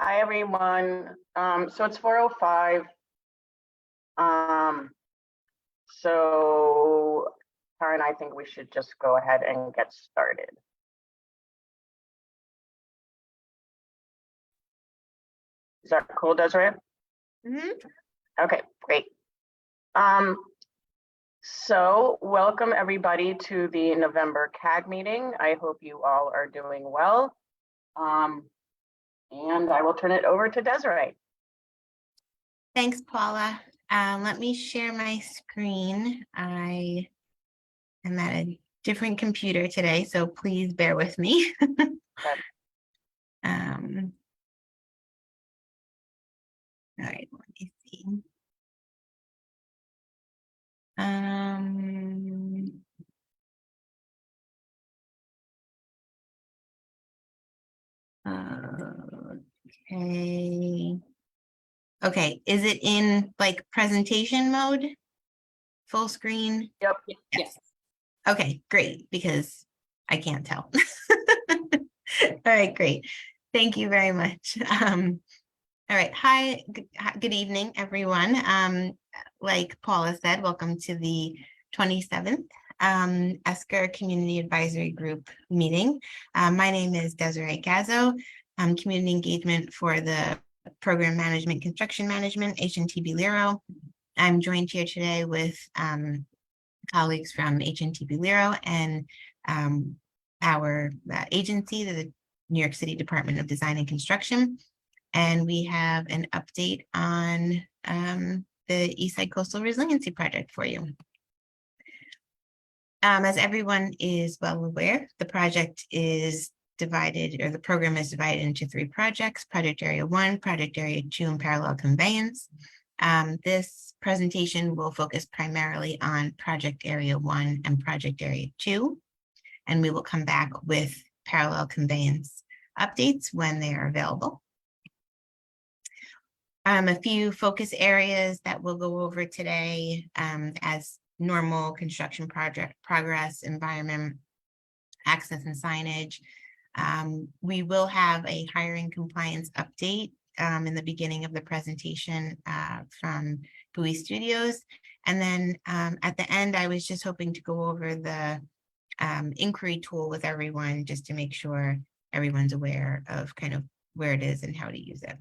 Hi, everyone. So it's 4:05. So Karen, I think we should just go ahead and get started. Is that cool, Desiree? Okay, great. So welcome everybody to the November CAG meeting. I hope you all are doing well. And I will turn it over to Desiree. Thanks, Paula. Let me share my screen. I am at a different computer today, so please bear with me. Okay. All right, let me see. Okay. Okay, is it in like presentation mode? Full screen? Yep. Yes. Okay, great, because I can't tell. All right, great. Thank you very much. All right, hi, good evening, everyone. Like Paula said, welcome to the 27th ESCR Community Advisory Group meeting. My name is Desiree Gazzo. I'm Community Engagement for the Program Management, Construction Management, HNTB Lero. I'm joined here today with colleagues from HNTB Lero and our agency, the New York City Department of Design and Construction. And we have an update on the Eastside Coastal Resiliency Project for you. As everyone is well aware, the project is divided, or the program is divided into 3 projects: Project Area 1, Project Area 2, and Parallel Conveyance. This presentation will focus primarily on Project Area 1 and Project Area 2, and we will come back with Parallel Conveyance updates when they are available. A few focus areas that we'll go over today as normal: construction project progress, environment, access, and signage. We will have a hiring compliance update in the beginning of the presentation from Bowie Studios. And then at the end, I was just hoping to go over the inquiry tool with everyone, just to make sure everyone's aware of kind of where it is and how to use it.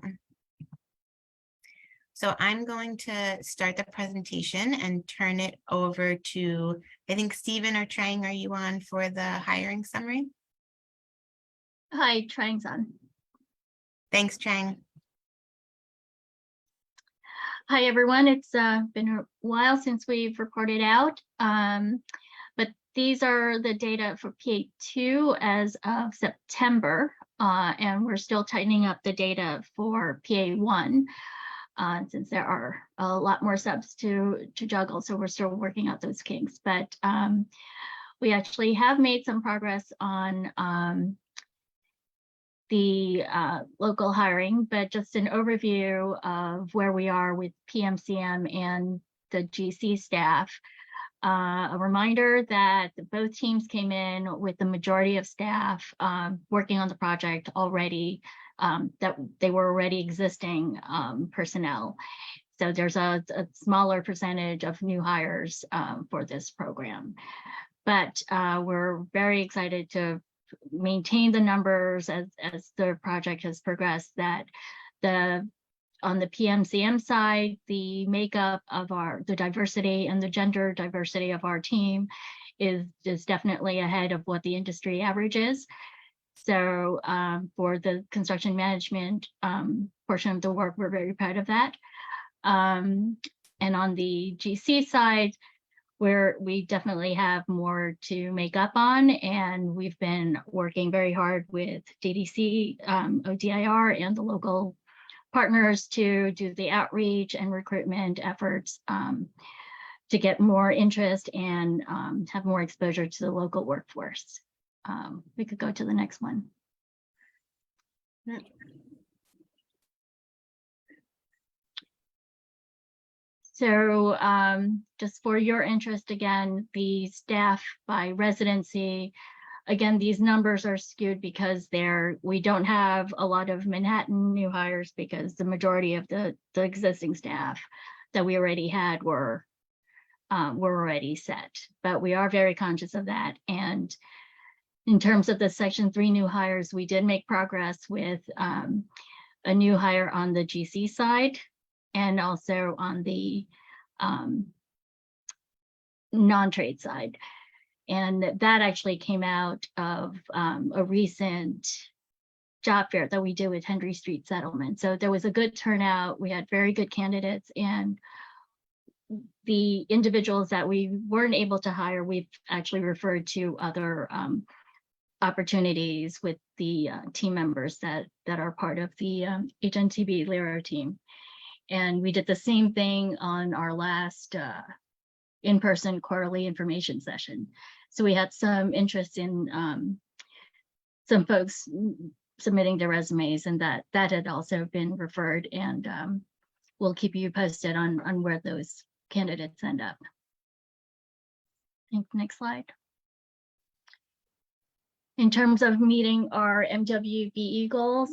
So I'm going to start the presentation and turn it over to, I think, Stephen or Trang, are you on for the hiring summary? Hi, Trang's on. Thanks, Trang. Hi, everyone. It's been a while since we've reported out, but these are the data for PA2 as of September, and we're still tightening up the data for PA1. Since there are a lot more subs to juggle, so we're still working out those kinks. But we actually have made some progress on the local hiring, but just an overview of where we are with PMCM and the GC staff. A reminder that both teams came in with the majority of staff working on the project already, that they were already existing personnel. So there's a smaller percentage of new hires for this program. But we're very excited to maintain the numbers as the project has progressed, that on the PMCM side, the makeup of the diversity and the gender diversity of our team is definitely ahead of what the industry average is. So for the construction management portion of the work, we're very proud of that. And on the GC side, where we definitely have more to make up on, and we've been working very hard with DDC, ODIR, and the local partners to do the outreach and recruitment efforts to get more interest and have more exposure to the local workforce. We could go to the next one. So just for your interest, again, the staff by residency again, these numbers are skewed because we don't have a lot of Manhattan new hires because the majority of the existing staff that we already had were already set. But we are very conscious of that. And in terms of the Section 3 new hires, we did make progress with a new hire on the GC side and also on the non-trade side. And that actually came out of a recent job fair that we did with Henry Street Settlement. So there was a good turnout. We had very good candidates, and the individuals that we weren't able to hire, we've actually referred to other opportunities with the team members that are part of the HNTB Lero team. And we did the same thing on our last in-person quarterly information session. So we had some interest in some folks submitting their resumes, and that had also been referred, and we'll keep you posted on where those candidates end up. Next slide. In terms of meeting our MWBE goals,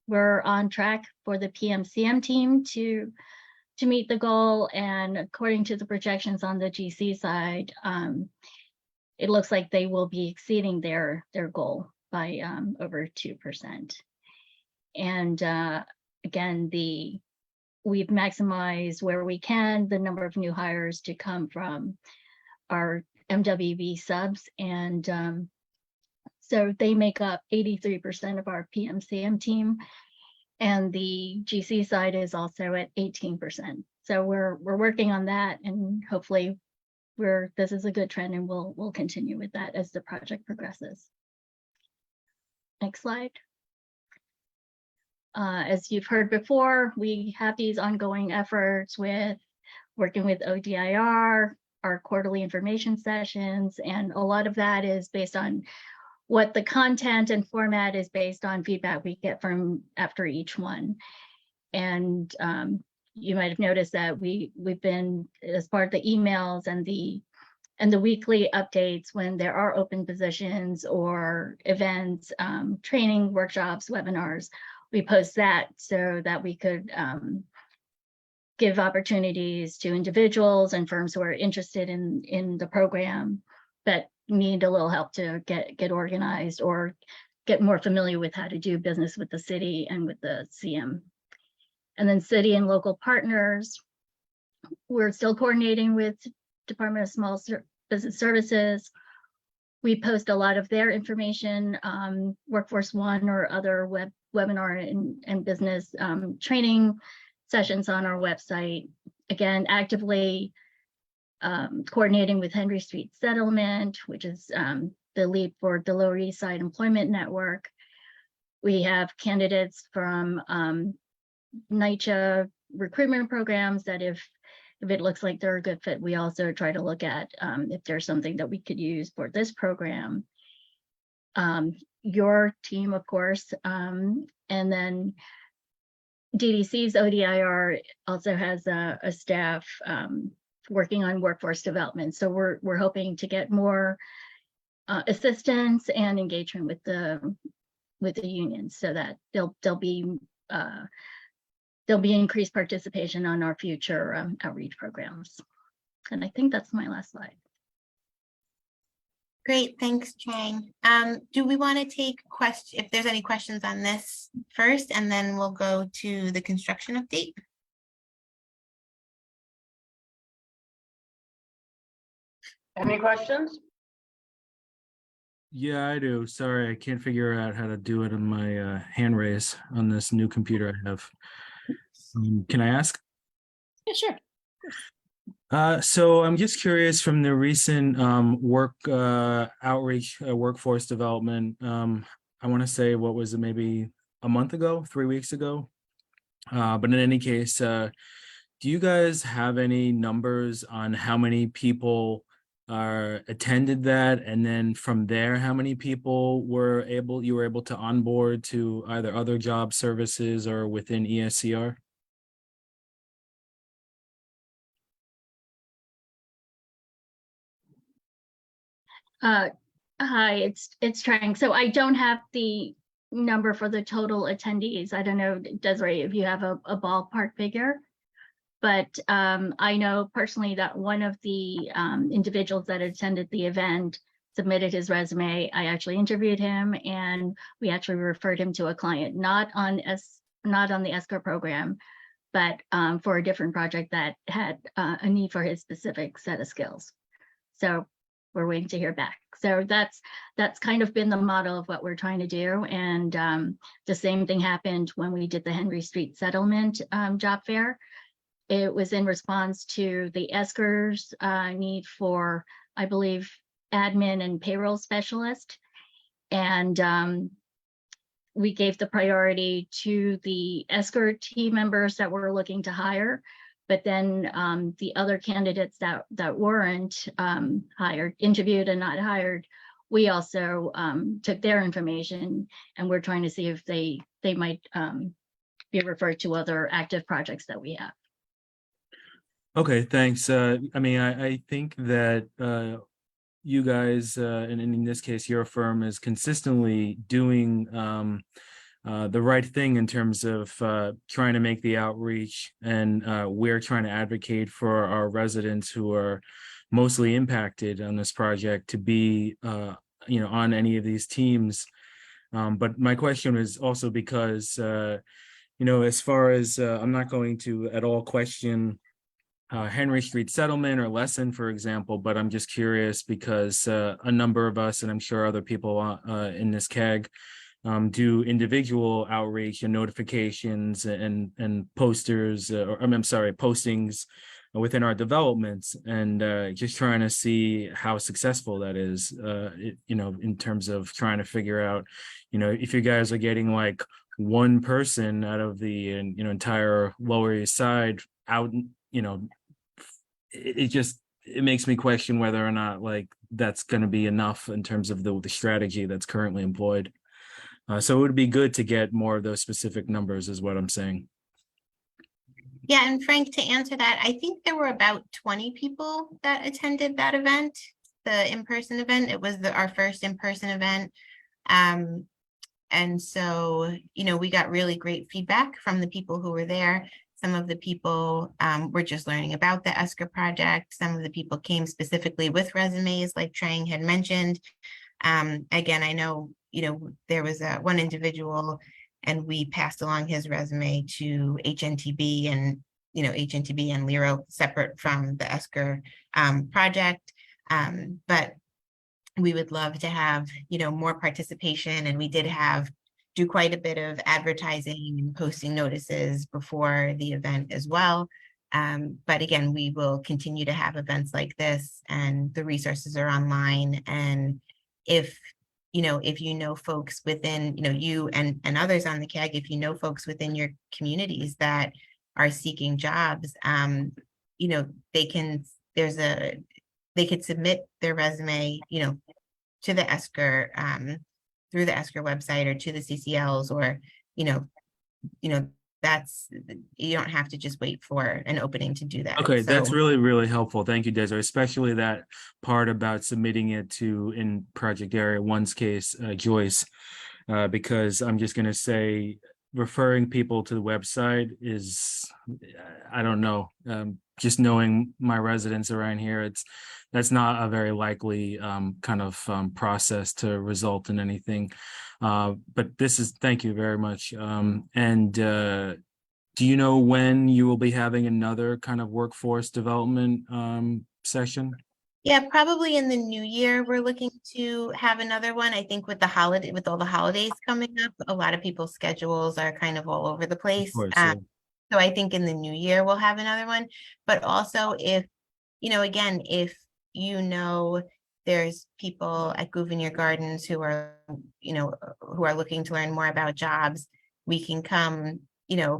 we're on track for the PMCM team to meet the goal, and according to the projections on the GC side, it looks like they will be exceeding their goal by over 2%. And again, we've maximized where we can the number of new hires to come from our MWB subs, and so they make up 83% of our PMCM team, and the GC side is also at 18%. So we're working on that, and hopefully this is a good trend, and we'll continue with that as the project progresses. Next slide. As you've heard before, we have these ongoing efforts with working with ODIR, our quarterly information sessions, and a lot of that is based on what the content and format is based on feedback we get from after each one. And you might have noticed that we've been, as part of the emails and the weekly updates when there are open positions or events, training, workshops, webinars, we post that so that we could give opportunities to individuals and firms who are interested in the program, but need a little help to get organized or get more familiar with how to do business with the city and with the CM. And then city and local partners, we're still coordinating with Department of Small Business Services. We post a lot of their information, Workforce One or other webinar and business training sessions on our website. Again, actively coordinating with Henry Street Settlement, which is the lead for the Lower East Side Employment Network. We have candidates from NYCHA recruitment programs that if it looks like they're a good fit, we also try to look at if there's something that we could use for this program. Your team, of course, and then DDC's ODIR also has a staff working on workforce development. So we're hoping to get more assistance and engagement with the unions so that there'll be increased participation on our future outreach programs. And I think that's my last slide. Great, thanks, Chang. Do we want to take questions, if there's any questions on this first, and then we'll go to the construction update? Any questions? Yeah, I do. Sorry, I can't figure out how to do it on my hand raise on this new computer I have. Can I ask? Yeah, sure. So I'm just curious, from the recent work outreach, workforce development, I want to say, what was it, maybe a month ago, 3 weeks ago? But in any case, do you guys have any numbers on how many people attended that, and then from there, how many people you were able to onboard to either other job services or within ESCR? Hi, it's trying. So I don't have the number for the total attendees. I don't know, Desiree, if you have a ballpark figure. But I know personally that one of the individuals that attended the event submitted his resume. I actually interviewed him, and we actually referred him to a client, not on the ESCR program, but for a different project that had a need for his specific set of skills. So we're waiting to hear back. So that's kind of been the model of what we're trying to do. And the same thing happened when we did the Henry Street Settlement job fair. It was in response to the ESCR's need for, I believe, admin and payroll specialist. And we gave the priority to the ESCR team members that we're looking to hire. But then the other candidates that weren't hired, interviewed and not hired, we also took their information, and we're trying to see if they might be referred to other active projects that we have. Okay, thanks. I mean, I think that you guys, and in this case, your firm is consistently doing the right thing in terms of trying to make the outreach, and we're trying to advocate for our residents who are mostly impacted on this project to be, on any of these teams. But my question is also because, as far as I'm not going to at all question Henry Street Settlement or Lesson, for example, but I'm just curious because a number of us, and I'm sure other people in this CAG, do individual outreach and notifications and posters, postings within our developments, and just trying to see how successful that is, in terms of trying to figure out, if you guys are getting like one person out of the entire Lower East Side out, it makes me question whether or not like that's going to be enough in terms of the strategy that's currently employed. So it would be good to get more of those specific numbers is what I'm saying. Yeah, and Frank, to answer that, I think there were about 20 people that attended that event, the in-person event. It was our first in-person event. And so, we got really great feedback from the people who were there. Some of the people were just learning about the ESCR project. Some of the people came specifically with resumes, like Trang had mentioned. Again, I know, there was one individual, and we passed along his resume to HNTB and, HNTB and Lero separate from the ESCR project. But we would love to have, more participation, and we did do quite a bit of advertising and posting notices before the event as well. But again, we will continue to have events like this, and the resources are online. And if folks within, you and others on the CAG, if folks within your communities that are seeking jobs, they could submit their resume, to the ESCR, through the ESCR website, or to the CCLs, or, that's, you don't have to just wait for an opening to do that. Okay, that's So, really, really helpful. Thank you, Desiree, especially that part about submitting it to, in Project Area 1's case, Joyce, because I'm just going to say referring people to the website is, I don't know, just knowing my residents around here, that's not a very likely kind of process to result in anything. But thank you very much. And do you know when you will be having another kind of workforce development session? yeah, probably in the new year, we're looking to have another one. I think with all the holidays coming up, a lot of people's schedules are kind of all over the place. Of course, yeah. So I think in the new year, we'll have another one. But also if there's people at Gouverneur Gardens who are looking to learn more about jobs, we can come,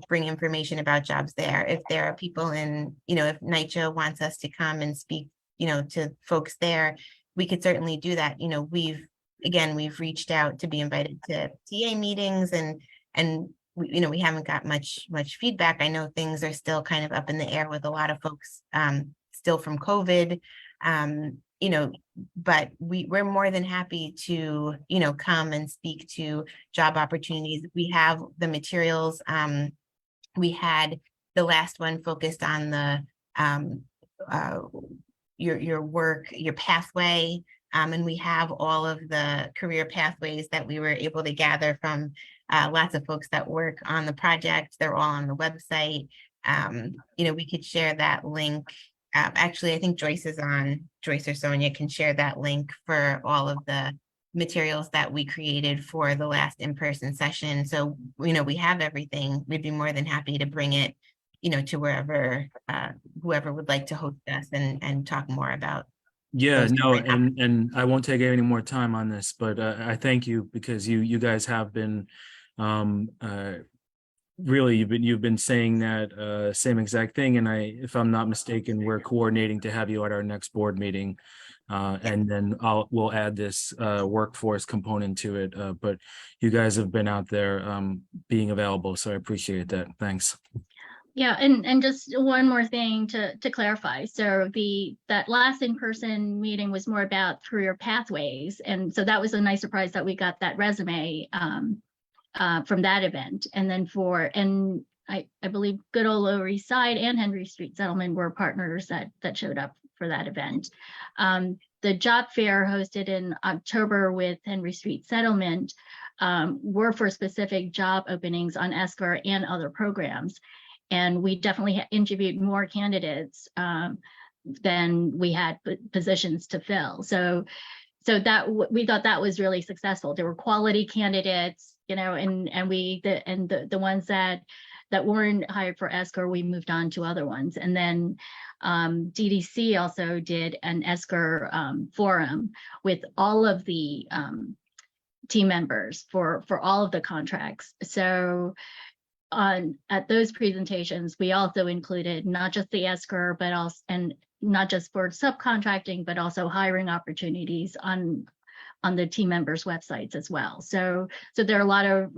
bring information about jobs there. If there are people if NYCHA wants us to come and speak, to folks there, we could certainly do that. We've reached out to be invited to TA meetings, and we haven't got much feedback. I know things are still kind of up in the air with a lot of folks still from COVID. but we're more than happy to, come and speak to job opportunities. We have the materials. We had the last one focused on the your work, your pathway. And we have all of the career pathways that we were able to gather from lots of folks that work on the project. They're all on the website. We could share that link. Actually, I think Joyce or Sonia can share that link for all of the materials that we created for the last in-person session. So, we have everything. We'd be more than happy to bring it, to wherever, whoever would like to host us and talk more about. Yeah, Those no, different and I won't take any more time on this, but I thank you because you guys have been really you've been saying that same exact thing, and if I'm not mistaken, we're coordinating to have you at our next board meeting, and then we'll add this workforce component to it. But you guys have been out there being available, so I appreciate that. Thanks. Yeah, and just one more thing to clarify. So that last in-person meeting was more about career pathways, and so that was a nice surprise that we got that resume from that event. And then I believe good old Lower East Side and Henry Street Settlement were partners that showed up for that event. The job fair hosted in October with Henry Street Settlement were for specific job openings on ESCR and other programs. And we definitely interviewed more candidates than we had positions to fill. So that we thought that was really successful. There were quality candidates, and the ones that weren't hired for ESCR, we moved on to other ones. And then DDC also did an ESCR forum with all of the team members for all of the contracts. So at those presentations, we also included not just the ESCR, but also, and not just for subcontracting, but also hiring opportunities on the team members' websites as well. So there are a lot of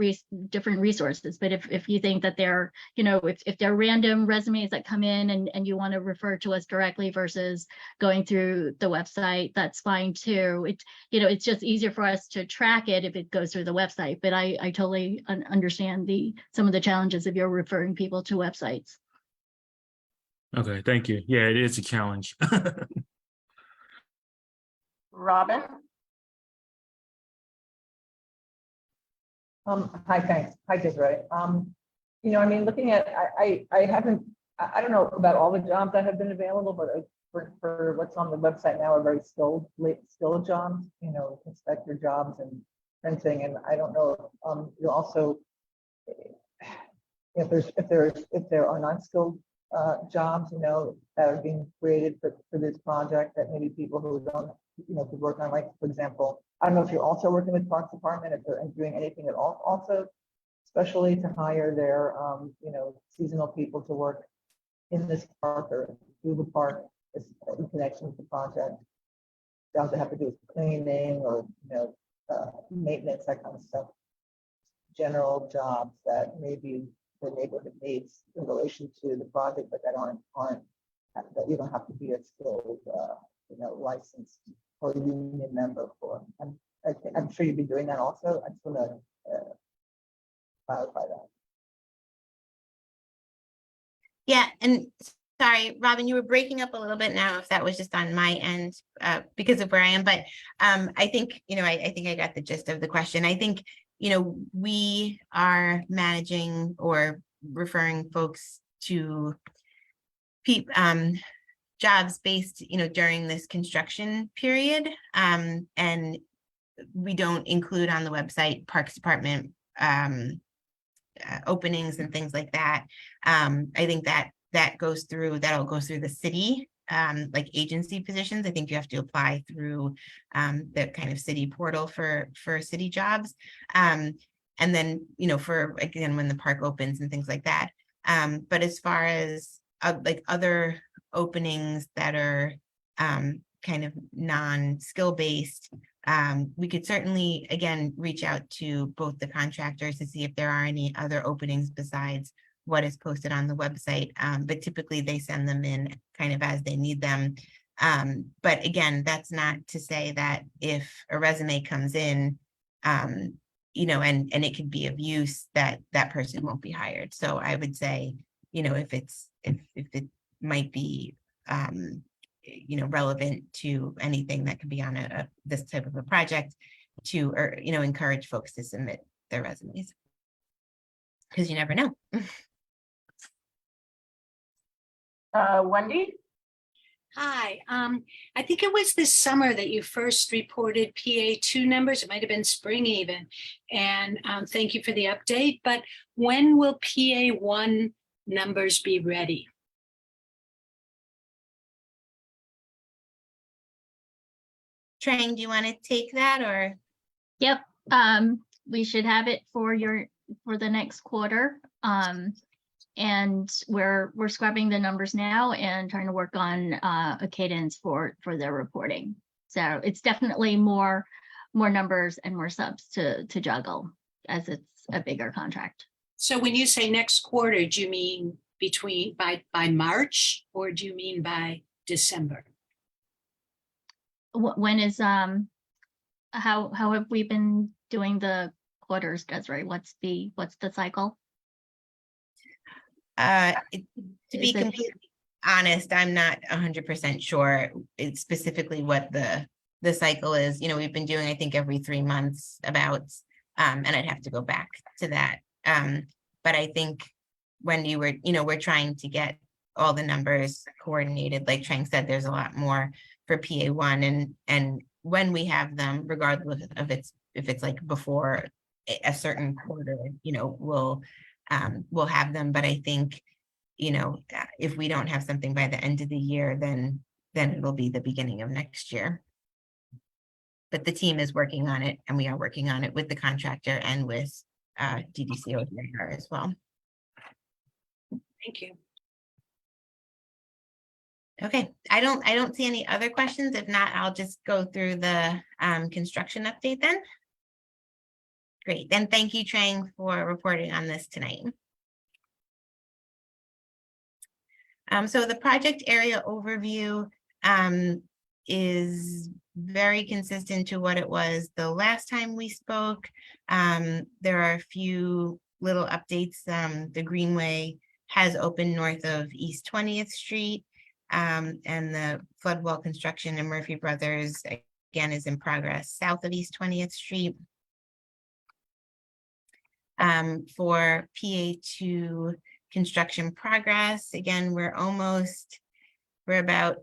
different resources. But if you think that they're, if they're random resumes that come in and you want to refer to us directly versus going through the website, that's fine too. It's just easier for us to track it if it goes through the website. But I totally understand some of the challenges if you're referring people to websites. Okay, thank you. Yeah, it is a challenge. Robin? Hi, thanks. Hi, Desiree. Looking at, I don't know about all the jobs that have been available, but for what's on the website now are very skilled jobs, inspector jobs and fencing. And I don't know, you're also, if there are non-skilled jobs, that are being created for this project that maybe people who don't, could work on, like, for example, I don't know if you're also working with Parks Department, if they're doing anything at all, also, especially to hire their, seasonal people to work in this park or through the park in connection with the project. Jobs that have to do with cleaning or, maintenance, that kind of stuff. General jobs that maybe the neighborhood needs in relation to the project, but that that you don't have to be a skilled, licensed or union member for. I'm sure you'd be doing that also. I just want to clarify that. Yeah, and sorry, Robin, you were breaking up a little bit now, if that was just on my end because of where I am. But I think, I think I got the gist of the question. I think, we are managing or referring folks to jobs based, during this construction period. And we don't include on the website Parks Department openings and things like that. I think that'll go through the city, like agency positions. I think you have to apply through the kind of city portal for city jobs. And then, for, again, when the park opens and things like that. But as far as like other openings that are kind of non-skill based, we could certainly, again, reach out to both the contractors to see if there are any other openings besides what is posted on the website. But typically they send them in kind of as they need them. But again, that's not to say that if a resume comes in, you know, and it could be of use, that person won't be hired. So I would say, you know, if it might be, you know, relevant to anything that could be on this type of a project, to, or, you know, encourage folks to submit their resumes, because you never know. Wendy? Hi, I think it was this summer that you first reported PA2 numbers. It might have been spring even. And thank you for the update. But when will PA1 numbers be ready? Trang, do you want to take that, or? Yep, we should have it for the next quarter. And we're scrubbing the numbers now and trying to work on a cadence for their reporting. So it's definitely more numbers and more subs to juggle, as it's a bigger contract. So when you say next quarter, do you mean by March, or do you mean by December? When is how have we been doing the quarters, Desiree? What's the cycle? To be Is it- completely honest, I'm not 100% sure it's specifically what the cycle is. You know, we've been doing, I think, every 3 months about, and I'd have to go back to that. But I think when you were, you know, we're trying to get all the numbers coordinated. Like Trang said, there's a lot more for PA1, and when we have them, regardless of if it's like before a certain quarter, you know, we'll have them. But I think, you know, if we don't have something by the end of the year, then it'll be the beginning of next year. But the team is working on it, and we are working on it with the contractor and with DDCO as well. Thank you. Okay, I don't see any other questions. If not, I'll just go through the construction update then. Great, then thank you, Trang, for reporting on this tonight. So the project area overview is very consistent to what it was the last time we spoke. There are a few little updates. The Greenway has opened north of East 20th Street, and the flood wall construction in Murphy Brothers, again, is in progress south of East 20th Street. For PA2 construction progress, again, we're about,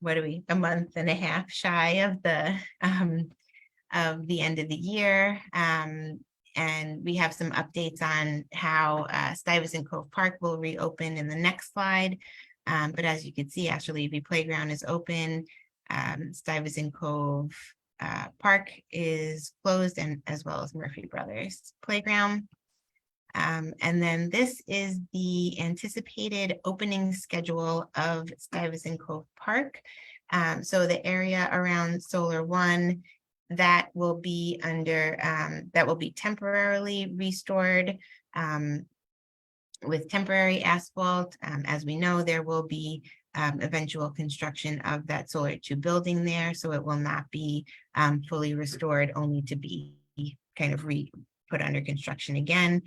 what are we, a month and a half shy of the end of the year. And we have some updates on how Stuyvesant Cove Park will reopen in the next slide. But as you can see, Ashley Levy Playground is open. Stuyvesant Cove Park is closed, and as well as Murphy Brothers Playground. And then this is the anticipated opening schedule of Stuyvesant Cove Park. So the area around Solar One, that will be temporarily restored with temporary asphalt. As we know, there will be eventual construction of that Solar 2 building there, so it will not be fully restored, only to be kind of put under construction again.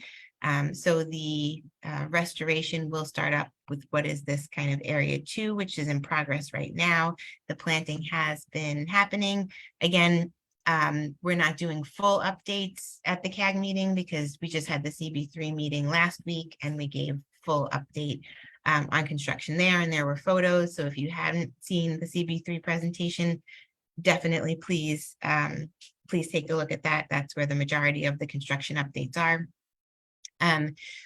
So the restoration will start up with what is this kind of area 2, which is in progress right now. The planting has been happening. Again, we're not doing full updates at the CAG meeting because we just had the CB3 meeting last week, and we gave full update on construction there, and there were photos. So if you hadn't seen the CB3 presentation, definitely please take a look at that. That's where the majority of the construction updates are.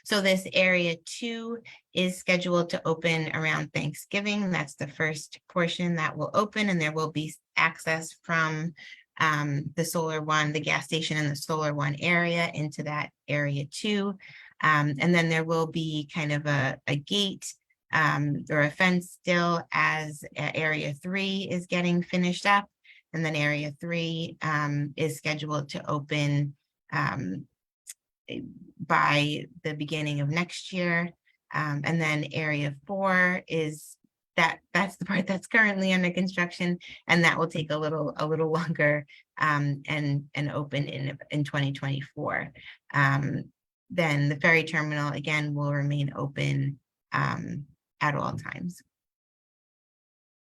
So this area 2 is scheduled to open around Thanksgiving. That's the first portion that will open, and there will be access from the Solar One, the gas station and the Solar One area into that area 2. And then there will be kind of a gate or a fence still as area 3 is getting finished up. And then area 3 is scheduled to open by the beginning of next year. And then area 4 is that's the part that's currently under construction, and that will take a little longer and open in 2024. Then the ferry terminal again will remain open at all times.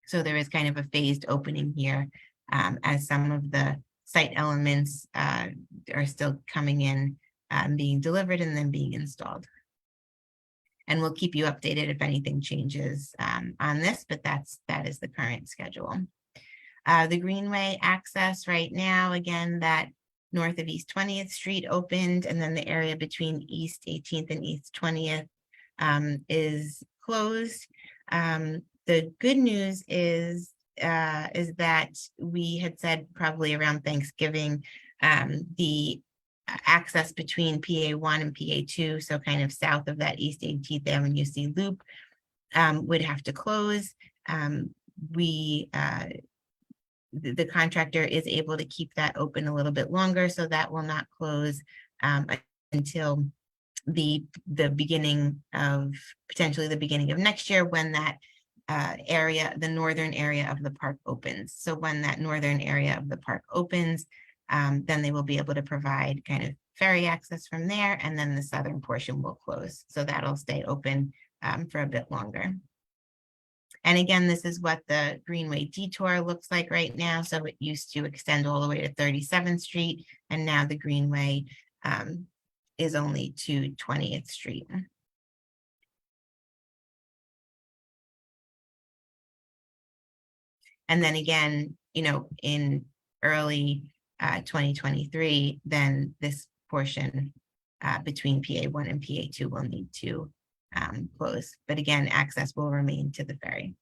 So there is kind of a phased opening here as some of the site elements are still coming in, being delivered and then being installed. And we'll keep you updated if anything changes on this, but that is the current schedule. The Greenway access right now, again, that north of East 20th Street opened, and then the area between East 18th and East 20th is closed. The good news is that we had said probably around Thanksgiving, the access between PA1 and PA2, so kind of south of that East 18th Avenue C loop, would have to close. The contractor is able to keep that open a little bit longer, so that will not close until the beginning of, potentially the beginning of next year, when that area, the northern area of the park opens. So when that northern area of the park opens, then they will be able to provide kind of ferry access from there, and then the southern portion will close. So that'll stay open for a bit longer. And again, this is what the Greenway detour looks like right now. So it used to extend all the way to 37th Street, and now the Greenway is only to 20th Street. And then again, you know, in early 2023, then this portion between PA1 and PA2 will need to close. But again, access will remain to the ferry.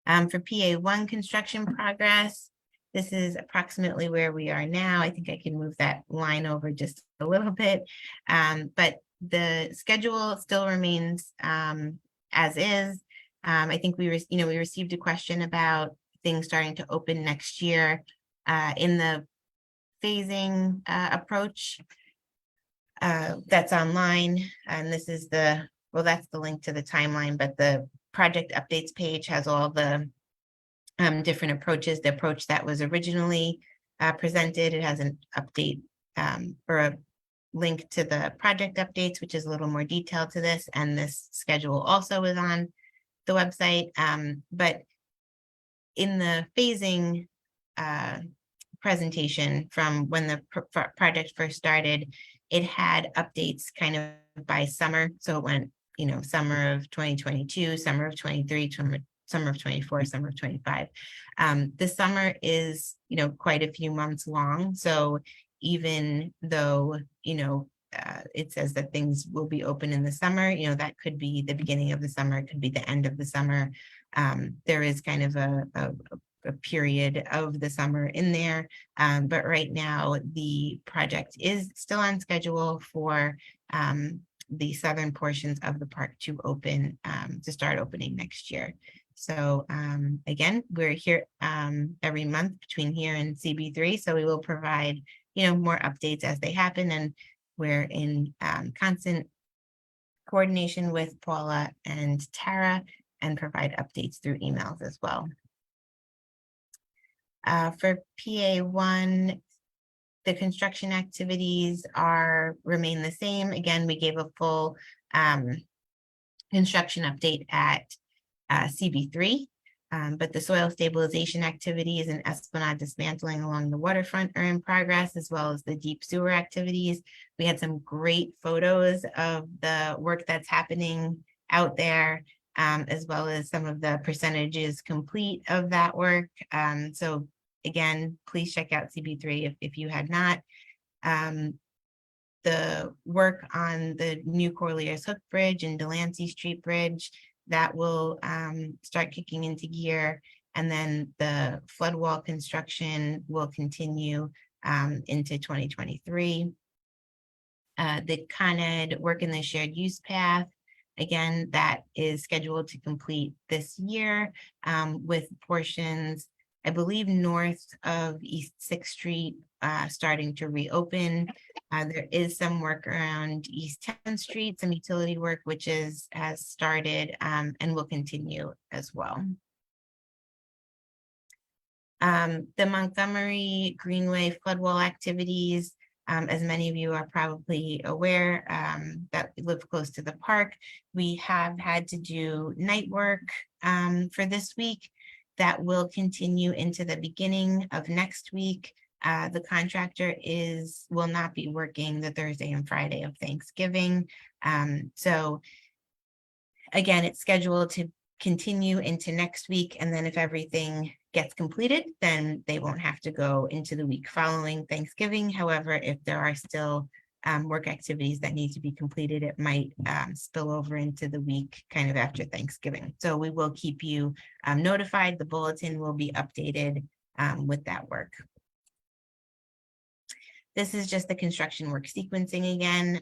For PA1 construction progress, this is approximately where we are now. I think I can move that line over just a little bit, but the schedule still remains as is. I think we received a question about things starting to open next year in the phasing approach that's online, and this is that's the link to the timeline, but the project updates page has all the different approaches. The approach that was originally presented, it has an update or a link to the project updates, which is a little more detailed to this, and this schedule also is on the website. But in the phasing presentation from when the project first started, it had updates kind of by summer. So it went, you know, summer of 2022, summer of 23, summer of 24, summer of 25. The summer is, you know, quite a few months long. So even though, you know, it says that things will be open in the summer, you know, that could be the beginning of the summer, it could be the end of the summer. There is kind of a period of the summer in there, but right now the project is still on schedule for the southern portions of the park to open, to start opening next year. So again, we're here every month between here and CB3, so we will provide, you know, more updates as they happen, and we're in constant coordination with Paula and Tara and provide updates through emails as well. For PA1, the construction activities remain the same. Again, we gave a full construction update at CB3, but the soil stabilization activities and Esplanade dismantling along the waterfront are in progress, as well as the deep sewer activities. We had some great photos of the work that's happening out there, as well as some of the percentages complete of that work. So again, please check out CB3 if you had not. The work on the new Corliers Hook Bridge and Delancey Street Bridge, that will start kicking into gear. And then the flood wall construction will continue into 2023. The Con Ed work in the shared use path, again, that is scheduled to complete this year with portions, I believe, north of East 6th Street starting to reopen. There is some work around East 10th Street, some utility work, which has started and will continue as well. The Montgomery Greenway floodwall activities, as many of you are probably aware, that live close to the park. We have had to do night work for this week. That will continue into the beginning of next week. The contractor will not be working the Thursday and Friday of Thanksgiving. So again, it's scheduled to continue into next week. And then if everything gets completed, then they won't have to go into the week following Thanksgiving. However, if there are still work activities that need to be completed, it might spill over into the week kind of after Thanksgiving. So we will keep you notified. The bulletin will be updated with that work. This is just the construction work sequencing again,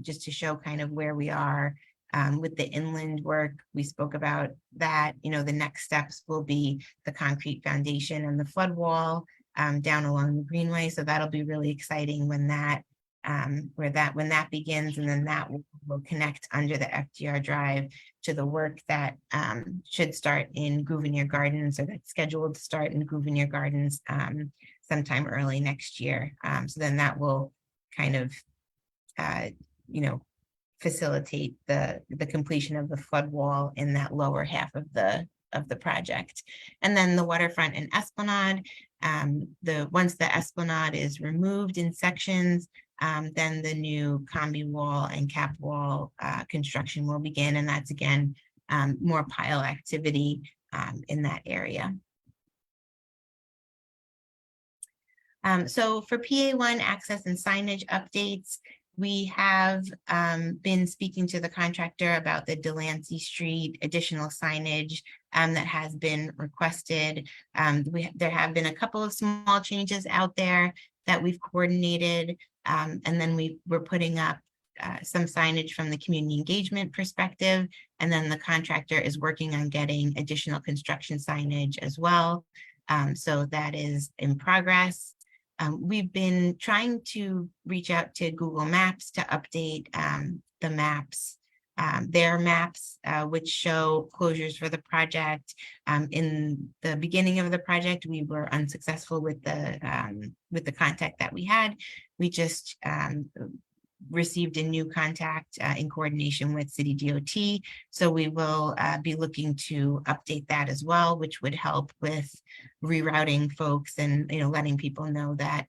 just to show kind of where we are with the inland work. We spoke about that. You know, the next steps will be the concrete foundation and the flood wall down along the Greenway. So that'll be really exciting when that begins, and then that will connect under the FDR Drive to the work that should start in Gouverneur Gardens, or that's scheduled to start in Gouverneur Gardens sometime early next year. So then that will kind of, facilitate the completion of the flood wall in that lower half of the project. And then the waterfront and Esplanade, once the Esplanade is removed in sections, then the new combi wall and cap wall construction will begin. And that's again, more pile activity in that area. So for PA1 access and signage updates, we have been speaking to the contractor about the Delancey Street additional signage that has been requested. There have been a couple of small changes out there that we've coordinated, and then we're putting up some signage from the community engagement perspective, and then the contractor is working on getting additional construction signage as well. So that is in progress. We've been trying to reach out to Google Maps to update the maps, their maps, which show closures for the project. In the beginning of the project, we were unsuccessful with the contact that we had. We just received a new contact in coordination with City DOT. So we will be looking to update that as well, which would help with rerouting folks and letting people know that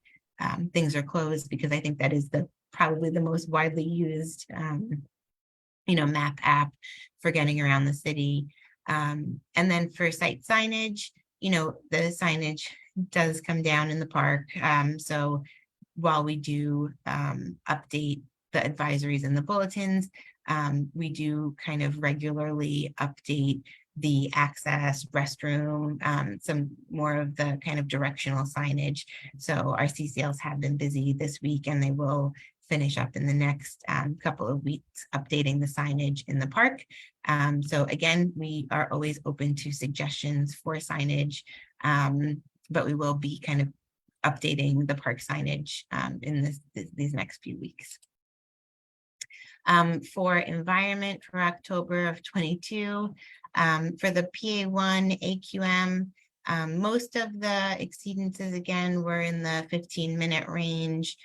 things are closed, because I think that is probably the most widely used map app for getting around the city. And then for site signage, the signage does come down in the park. So while we do update the advisories and the bulletins, we do kind of regularly update the access, restroom, some more of the kind of directional signage. So our CCLs have been busy this week, and they will finish up in the next couple of weeks updating the signage in the park. So again, we are always open to suggestions for signage, but we will be kind of updating the park signage in these next few weeks. For environment for October of 22, for the PA1 AQM, most of the exceedances again were in the 15-minute range.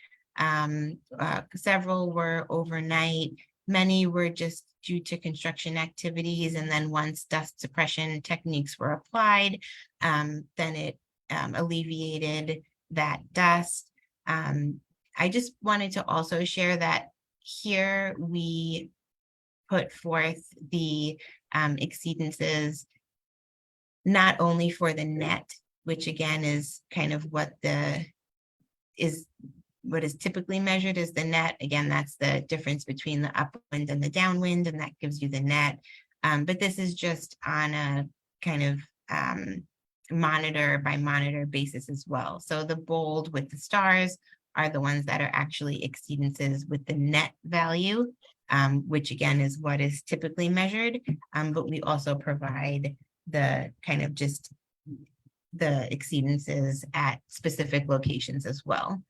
Several were overnight. Many were just due to construction activities, and then once dust suppression techniques were applied, then it alleviated that dust. I just wanted to also share that here we put forth the exceedances not only for the net, which again is kind of what is typically measured as the net. Again, that's the difference between the upwind and the downwind, and that gives you the net. But this is just on a kind of monitor by monitor basis as well. So the bold with the stars are the ones that are actually exceedances with the net value, which again is what is typically measured. But we also provide the kind of just the exceedances at specific locations as well.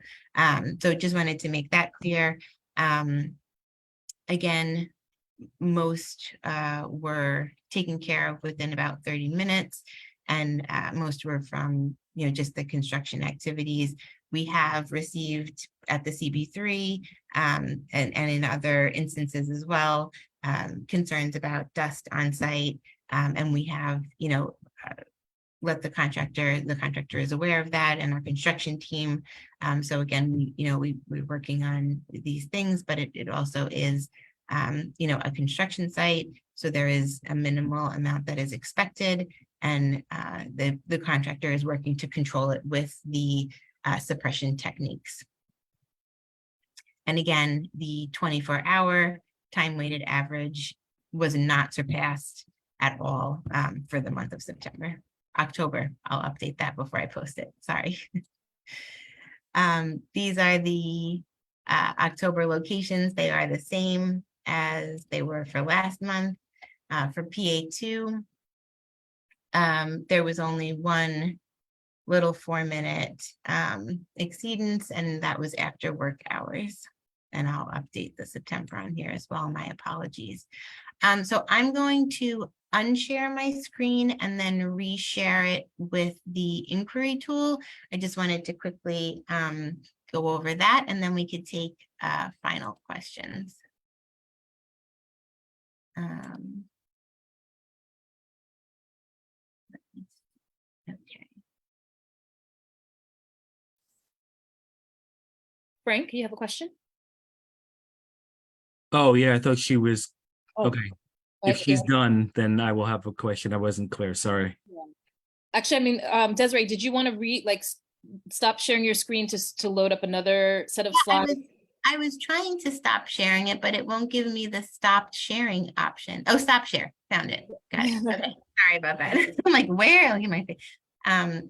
So just wanted to make that clear. Again, most were taken care of within about 30 minutes, and most were from, just the construction activities. We have received at the CB3 and in other instances as well, concerns about dust on site. And we have, let the contractor is aware of that, and our construction team. So again, we're working on these things, but it also is, a construction site. So there is a minimal amount that is expected, and the contractor is working to control it with the suppression techniques. And again, the 24-hour time-weighted average was not surpassed at all for the month of October. I'll update that before I post it. Sorry. These are the October locations. They are the same as they were for last month. For PA2, there was only one little 4-minute exceedance, and that was after work hours. And I'll update the September on here as well. My apologies. So I'm going to unshare my screen and then reshare it with the inquiry tool. I just wanted to quickly go over that, and then we could take final questions. Okay. Frank, you have a question? Oh, yeah, I thought she was, Oh, okay. If okay. she's done, then I will have a question. I wasn't clear, sorry. Actually, I mean, Desiree, did you want to stop sharing your screen to load up another set of slides? I was trying to stop sharing it, but it won't give me the stop sharing option. Oh, stop share. Found it. Got it. Okay. Sorry about that. I'm like, where? Look at my face.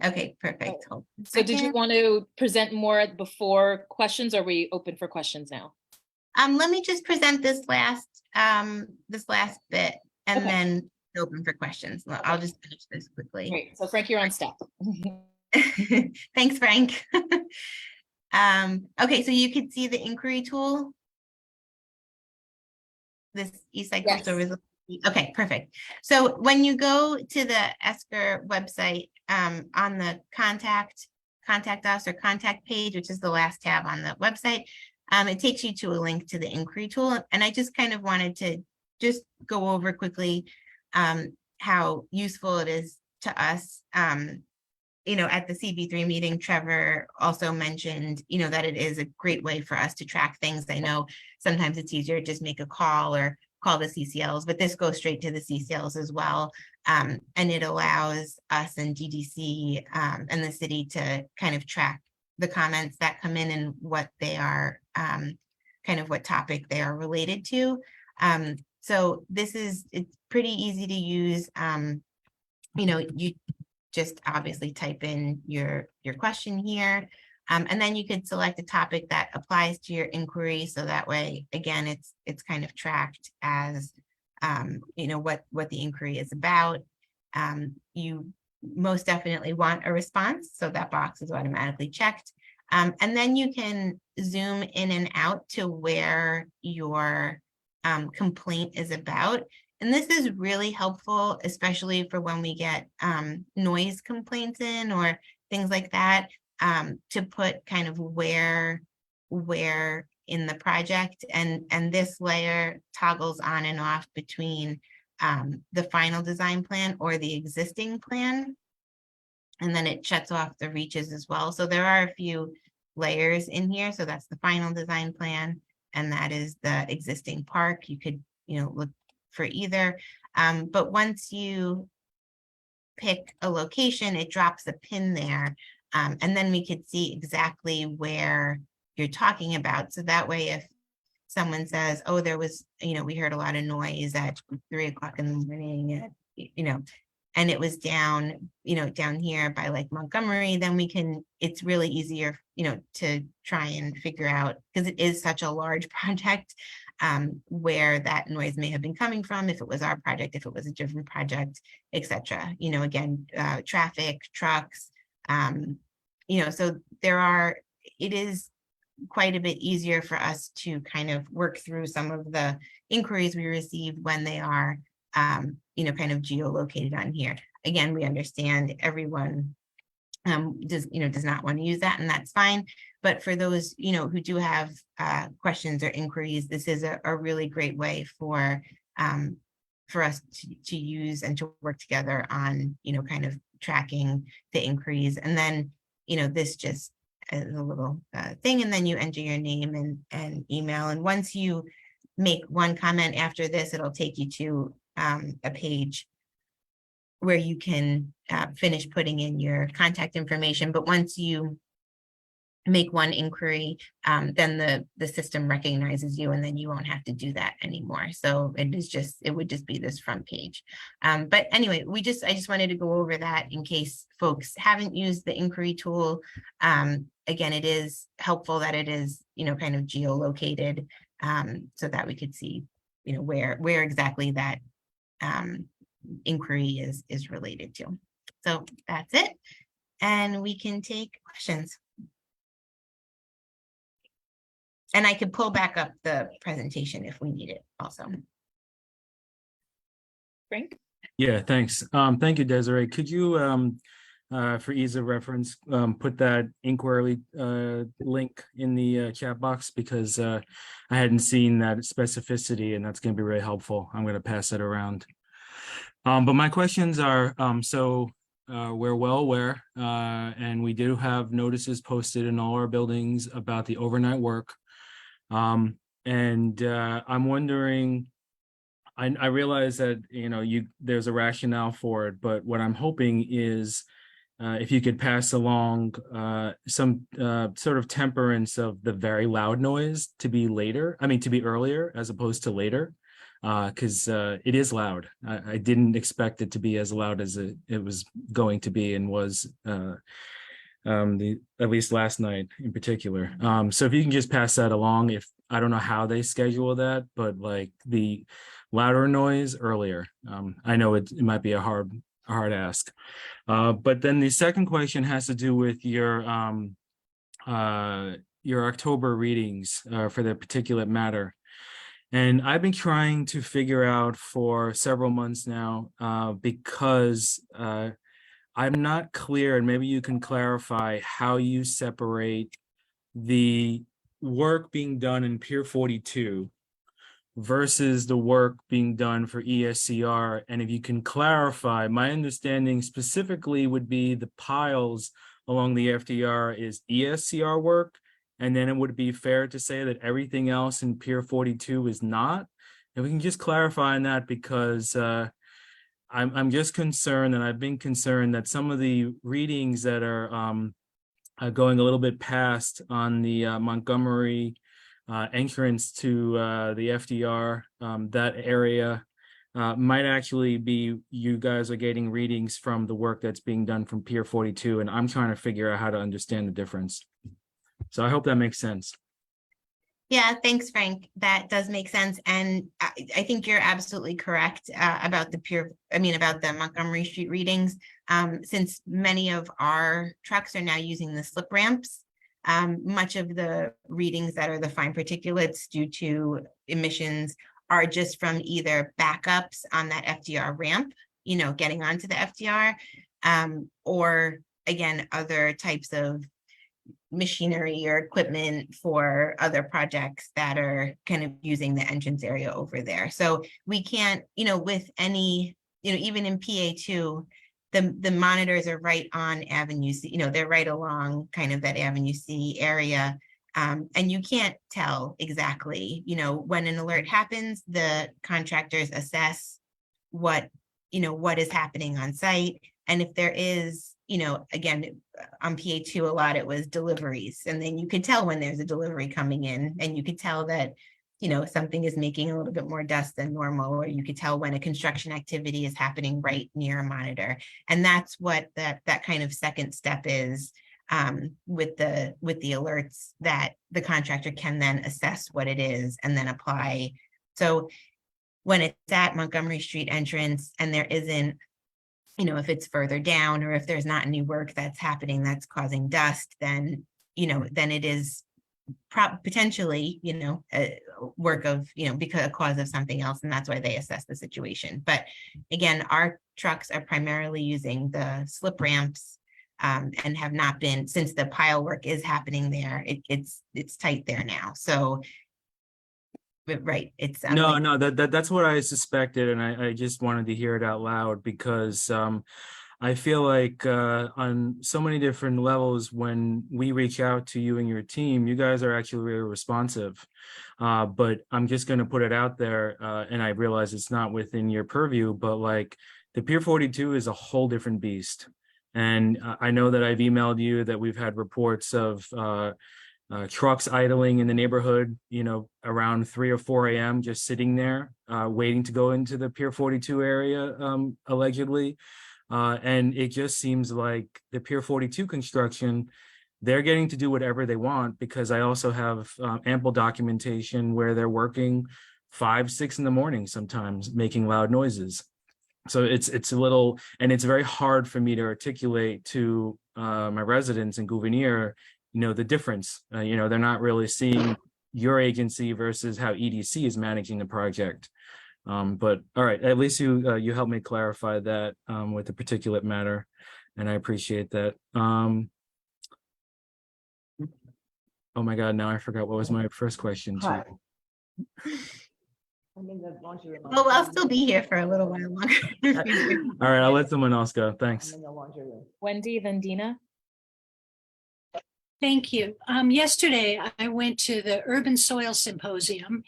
Okay, perfect. So did you want to present more before questions, or are we open for questions now? Let me just present this last bit, and then open for questions. I'll just finish this quickly. Great. So Frank, you're on step. Thanks, Frank. Okay, so you could see the inquiry tool. This e-cycle resiliency. Okay, perfect. So when you go to the ESCR website, on the contact us or contact page, which is the last tab on the website, it takes you to a link to the inquiry tool. And I just kind of wanted to just go over quickly how useful it is to us. At the CB3 meeting, Trevor also mentioned, that it is a great way for us to track things. I know sometimes it's easier to just make a call or call the CCLs, but this goes straight to the CCLs as well. And it allows us and DDC and the city to kind of track the comments that come in and what they are, kind of what topic they are related to. So it's pretty easy to use. You just obviously type in your question here. And then you could select a topic that applies to your inquiry. So that way, again, it's kind of tracked as, what the inquiry is about. You most definitely want a response. So that box is automatically checked. And then you can zoom in and out to where your complaint is about. And this is really helpful, especially for when we get noise complaints in or things like that, to put kind of where in the project, and this layer toggles on and off between the final design plan or the existing plan. And then it shuts off the reaches as well. So there are a few layers in here. So that's the final design plan, and that is the existing park. You could, look for either. But once you pick a location, it drops a pin there. And then we could see exactly where you're talking about. So that way, if someone says, oh, there was, we heard a lot of noise at 3 o'clock in the morning, and it was down, down here by like Montgomery, then it's really easier, to try and figure out, because it is such a large project, where that noise may have been coming from, if it was our project, if it was a different project, etc. You know, again, traffic, trucks, you know, so it is quite a bit easier for us to kind of work through some of the inquiries we receive when they are, you know, kind of geolocated on here. Again, we understand everyone does not want to use that, and that's fine. But for those, you know, who do have questions or inquiries, this is a really great way for us to use and to work together on, you know, kind of tracking the inquiries. And then, you know, this just as a little thing, and then you enter your name and email. And once you make one comment after this, it'll take you to a page where you can finish putting in your contact information. But once you make one inquiry, then the system recognizes you, and then you won't have to do that anymore. So it would just be this front page. But anyway, I just wanted to go over that in case folks haven't used the inquiry tool. Again, it is helpful that it is, you know, kind of geolocated, so that we could see, you know, where exactly that inquiry is related to. So that's it. And we can take questions. And I could pull back up the presentation if we need it also. Frank? Yeah, thanks. Thank you, Desiree. Could you, for ease of reference, put that inquiry link in the chat box, because I hadn't seen that specificity, and that's going to be really helpful. I'm going to pass it around. But my questions are, we're well aware, and we do have notices posted in all our buildings about the overnight work. I'm wondering, I realize that, you know, there's a rationale for it, but what I'm hoping is if you could pass along some sort of temperance of the very loud noise to be earlier as opposed to later, because it is loud. I didn't expect it to be as loud as it was going to be, and was at least last night in particular. So if you can just pass that along, I don't know how they schedule that, but like the louder noise earlier. I know it might be a hard ask. But then the second question has to do with your October readings for the particulate matter. And I've been trying to figure out for several months now, because I'm not clear, and maybe you can clarify how you separate the work being done in Pier 42 versus the work being done for ESCR. And if you can clarify, my understanding specifically would be the piles along the FDR is ESCR work, and then it would be fair to say that everything else in Pier 42 is not. And we can just clarify on that, because I'm just concerned, and I've been concerned that some of the readings that are going a little bit past on the Montgomery entrance to the FDR, that area might actually be, you guys are getting readings from the work that's being done from Pier 42, and I'm trying to figure out how to understand the difference. So I hope that makes sense. Yeah, thanks, Frank. That does make sense. And I think you're absolutely correct about the Montgomery Street readings. Since many of our trucks are now using the slip ramps, much of the readings that are the fine particulates due to emissions are just from either backups on that FDR ramp, you know, getting onto the FDR, or again, other types of machinery or equipment for other projects that are kind of using the entrance area over there. So we can't, you know, with any, you know, even in PA2, the monitors are right on Avenue C, you know, they're right along kind of that Avenue C area. And you can't tell exactly, you know, when an alert happens, the contractors assess what is happening on site. And if there is, you know, again, on PA2, a lot, it was deliveries. And then you could tell when there's a delivery coming in, and you could tell that, you know, something is making a little bit more dust than normal, or you could tell when a construction activity is happening right near a monitor. And that's what that kind of second step is. with the alerts that the contractor can then assess what it is and then apply. So when it's at Montgomery Street entrance and there isn't, you know, if it's further down or if there's not any work that's happening that's causing dust, then, you know, then it is potentially, you know, a work of, you know, because a cause of something else, and that's why they assess the situation. But again, our trucks are primarily using the slip ramps and have not been, since the pile work is happening there, it's tight there now. So, but right, it's No, that's what I suspected, and I just wanted to hear it out loud because I feel like on so many different levels, when we reach out to you and your team, you guys are actually really responsive. But I'm just going to put it out there, and I realize it's not within your purview, but like the Pier 42 is a whole different beast. And I know that I've emailed you that we've had reports of trucks idling in the neighborhood, you know, around 3 or 4 a.m., just sitting there, waiting to go into the Pier 42 area, allegedly. And it just seems like the Pier 42 construction, they're getting to do whatever they want, because I also have ample documentation where they're working 5, 6 in the morning, sometimes making loud noises. So it's a little, and it's very hard for me to articulate to my residents in Gouverneur, you know, the difference. You know, they're not really seeing your agency versus how EDC is managing the project. But all right, at least you helped me clarify that with the particulate matter, and I appreciate that. Oh my God, now I forgot what was my first question to you. well, I'll still be here for a little while longer. All right, I'll let someone else go. Thanks. Wendy, then Dina. Thank you. Yesterday, I went to the Urban Soil Symposium,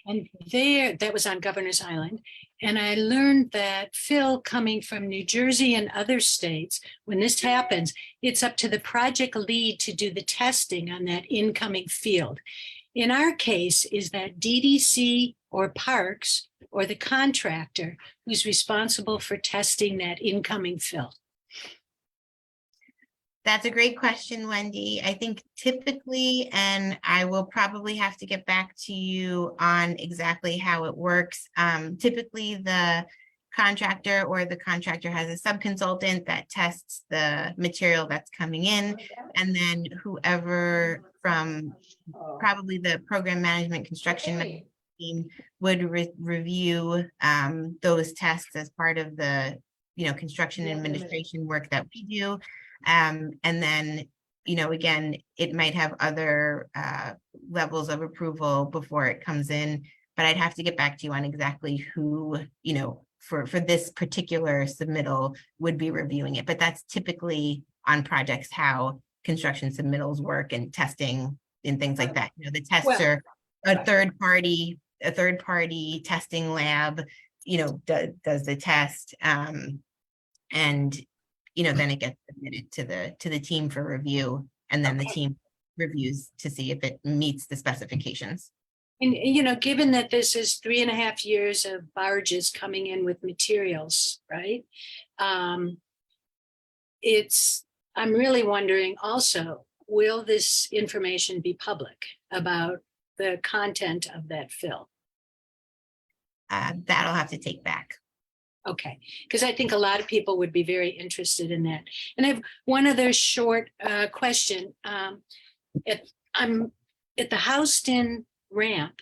and that was on Governor's Island. And I learned that fill coming from New Jersey and other states, when this happens, it's up to the project lead to do the testing on that incoming field. In our case, is that DDC or Parks or the contractor who's responsible for testing that incoming fill? That's a great question, Wendy. I think typically, and I will probably have to get back to you on exactly how it works. Typically, the contractor or the contractor has a subconsultant that tests the material that's coming in, and then whoever from probably the program management construction team would review those tests as part of the, you know, construction administration work that we do. And then, you know, again, it might have other levels of approval before it comes in, but I'd have to get back to you on exactly who, you know, for this particular submittal would be reviewing it. But that's typically on projects how construction submittals work and testing and things like that. You know, the tests are a third party testing lab, you know, does the test, and you know, then it gets submitted to the team for review, and then the team reviews to see if it meets the specifications. And, you know, given that this is 3.5 years of barges coming in with materials, right? I'm really wondering also, will this information be public about the content of that fill? That'll have to take back. Okay, because I think a lot of people would be very interested in that. And I have one other short question. I'm at the Houston ramp.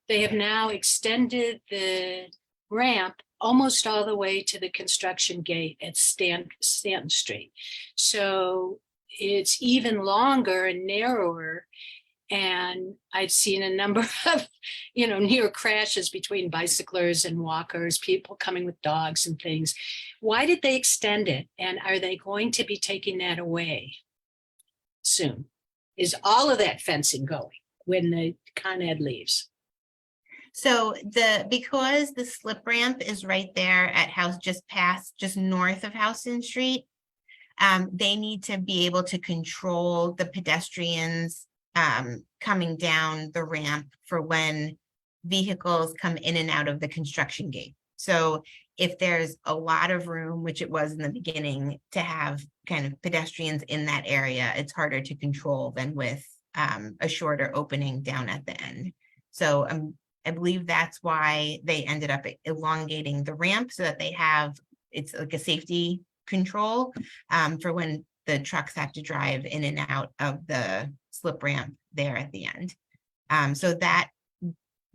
They have now extended the ramp almost all the way to the construction gate at Stanton Street. So it's even longer and narrower. And I've seen a number of, you know, near crashes between bicyclers and walkers, people coming with dogs and things. Why did they extend it? And are they going to be taking that away soon? Is all of that fencing going when the Con Ed leaves? So because the slip ramp is right there at just north of Houston Street, they need to be able to control the pedestrians coming down the ramp for when vehicles come in and out of the construction gate. So if there's a lot of room, which it was in the beginning, to have kind of pedestrians in that area, it's harder to control than with a shorter opening down at the end. So I believe that's why they ended up elongating the ramp so that they have, it's like a safety control for when the trucks have to drive in and out of the slip ramp there at the end. So that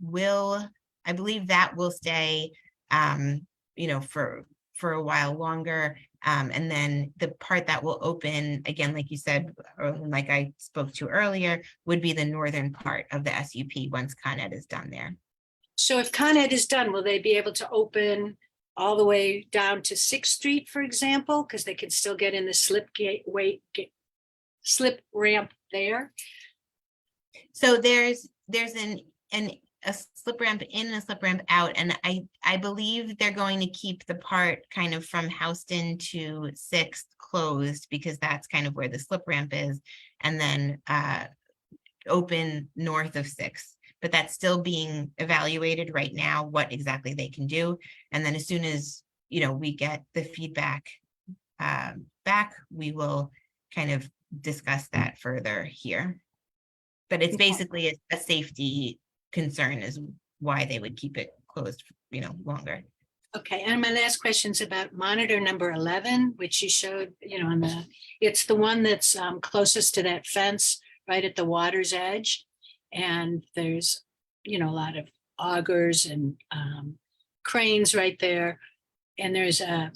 will, I believe that will stay, you know, for a while longer. And then the part that will open, again, like you said, or like I spoke to earlier, would be the northern part of the SUP once Con Ed is done there. So if Con Ed is done, will they be able to open all the way down to 6th Street, for example? Because they can still get in the slip ramp there. So there's a slip ramp in and a slip ramp out, and I believe they're going to keep the part kind of from Houston to 6th closed because that's kind of where the slip ramp is, and then open north of 6th. But that's still being evaluated right now, what exactly they can do. And then as soon as, you know, we get the feedback back, we will kind of discuss that further here. But it's basically a safety concern is why they would keep it closed, you know, longer. Okay, and my last question is about monitor number 11, which you showed, you know, on it's the one that's closest to that fence right at the water's edge. And there's, you know, a lot of augers and cranes right there. And there's a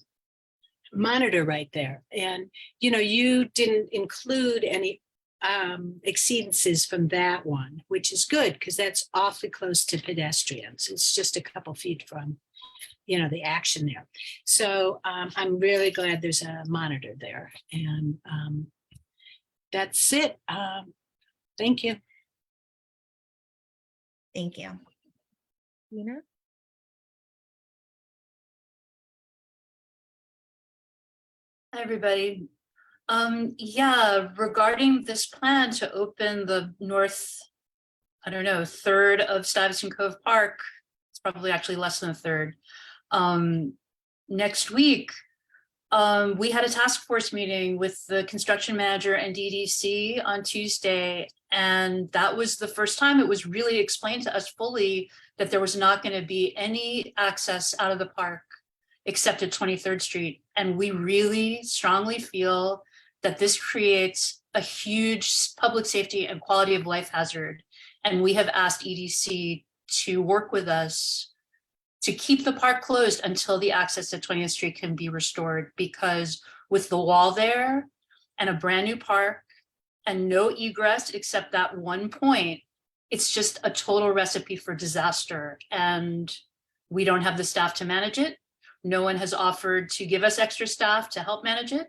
monitor right there. And, you know, you didn't include any exceedances from that one, which is good because that's awfully close to pedestrians. It's just a couple feet from, you know, the action there. So I'm really glad there's a monitor there. And that's it. Thank you. Thank you. Nina? Hi, everybody. Yeah, regarding this plan to open the north, I don't know, third of Stuyvesant Cove Park, it's probably actually less than a third. Next week, we had a task force meeting with the construction manager and DDC on Tuesday, and that was the first time it was really explained to us fully that there was not going to be any access out of the park except at 23rd Street. And we really strongly feel that this creates a huge public safety and quality of life hazard. And we have asked EDC to work with us to keep the park closed until the access at 20th Street can be restored, because with the wall there and a brand new park and no egress except that one point, it's just a total recipe for disaster. And we don't have the staff to manage it. No one has offered to give us extra staff to help manage it.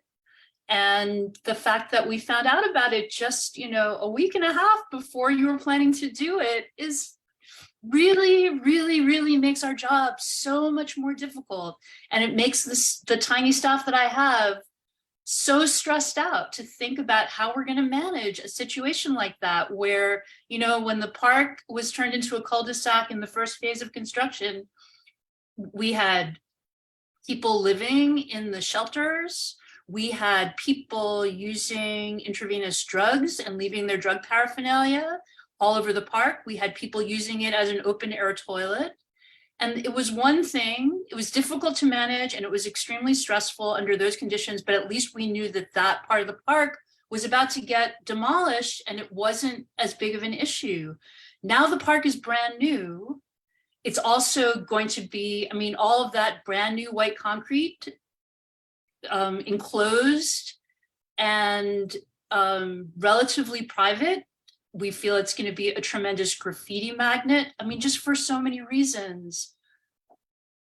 And the fact that we found out about it just, you know, a week and a half before you were planning to do it is really makes our job so much more difficult. And it makes the tiny staff that I have so stressed out to think about how we're going to manage a situation like that, where, you know, when the park was turned into a cul-de-sac in the first phase of construction, we had people living in the shelters. We had people using intravenous drugs and leaving their drug paraphernalia all over the park. We had people using it as an open air toilet. And it was one thing, it was difficult to manage and it was extremely stressful under those conditions, but at least we knew that that part of the park was about to get demolished and it wasn't as big of an issue. Now the park is brand new. It's also going to be, I mean, all of that brand new white concrete enclosed and relatively private. We feel it's going to be a tremendous graffiti magnet. I mean, just for so many reasons.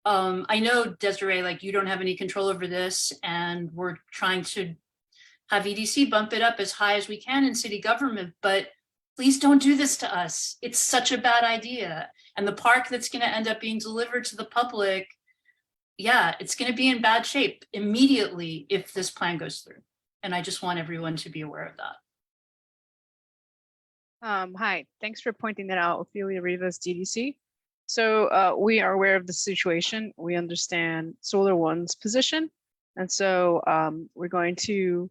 I know, Desiree, like you don't have any control over this, and we're trying to have EDC bump it up as high as we can in city government, but please don't do this to us. It's such a bad idea. And the park that's going to end up being delivered to the public, yeah, it's going to be in bad shape immediately if this plan goes through. And I just want everyone to be aware of that. Hi, thanks for pointing that out, Ophelia Rivas, DDC. So we are aware of the situation. We understand Solar One's position. And so we're going to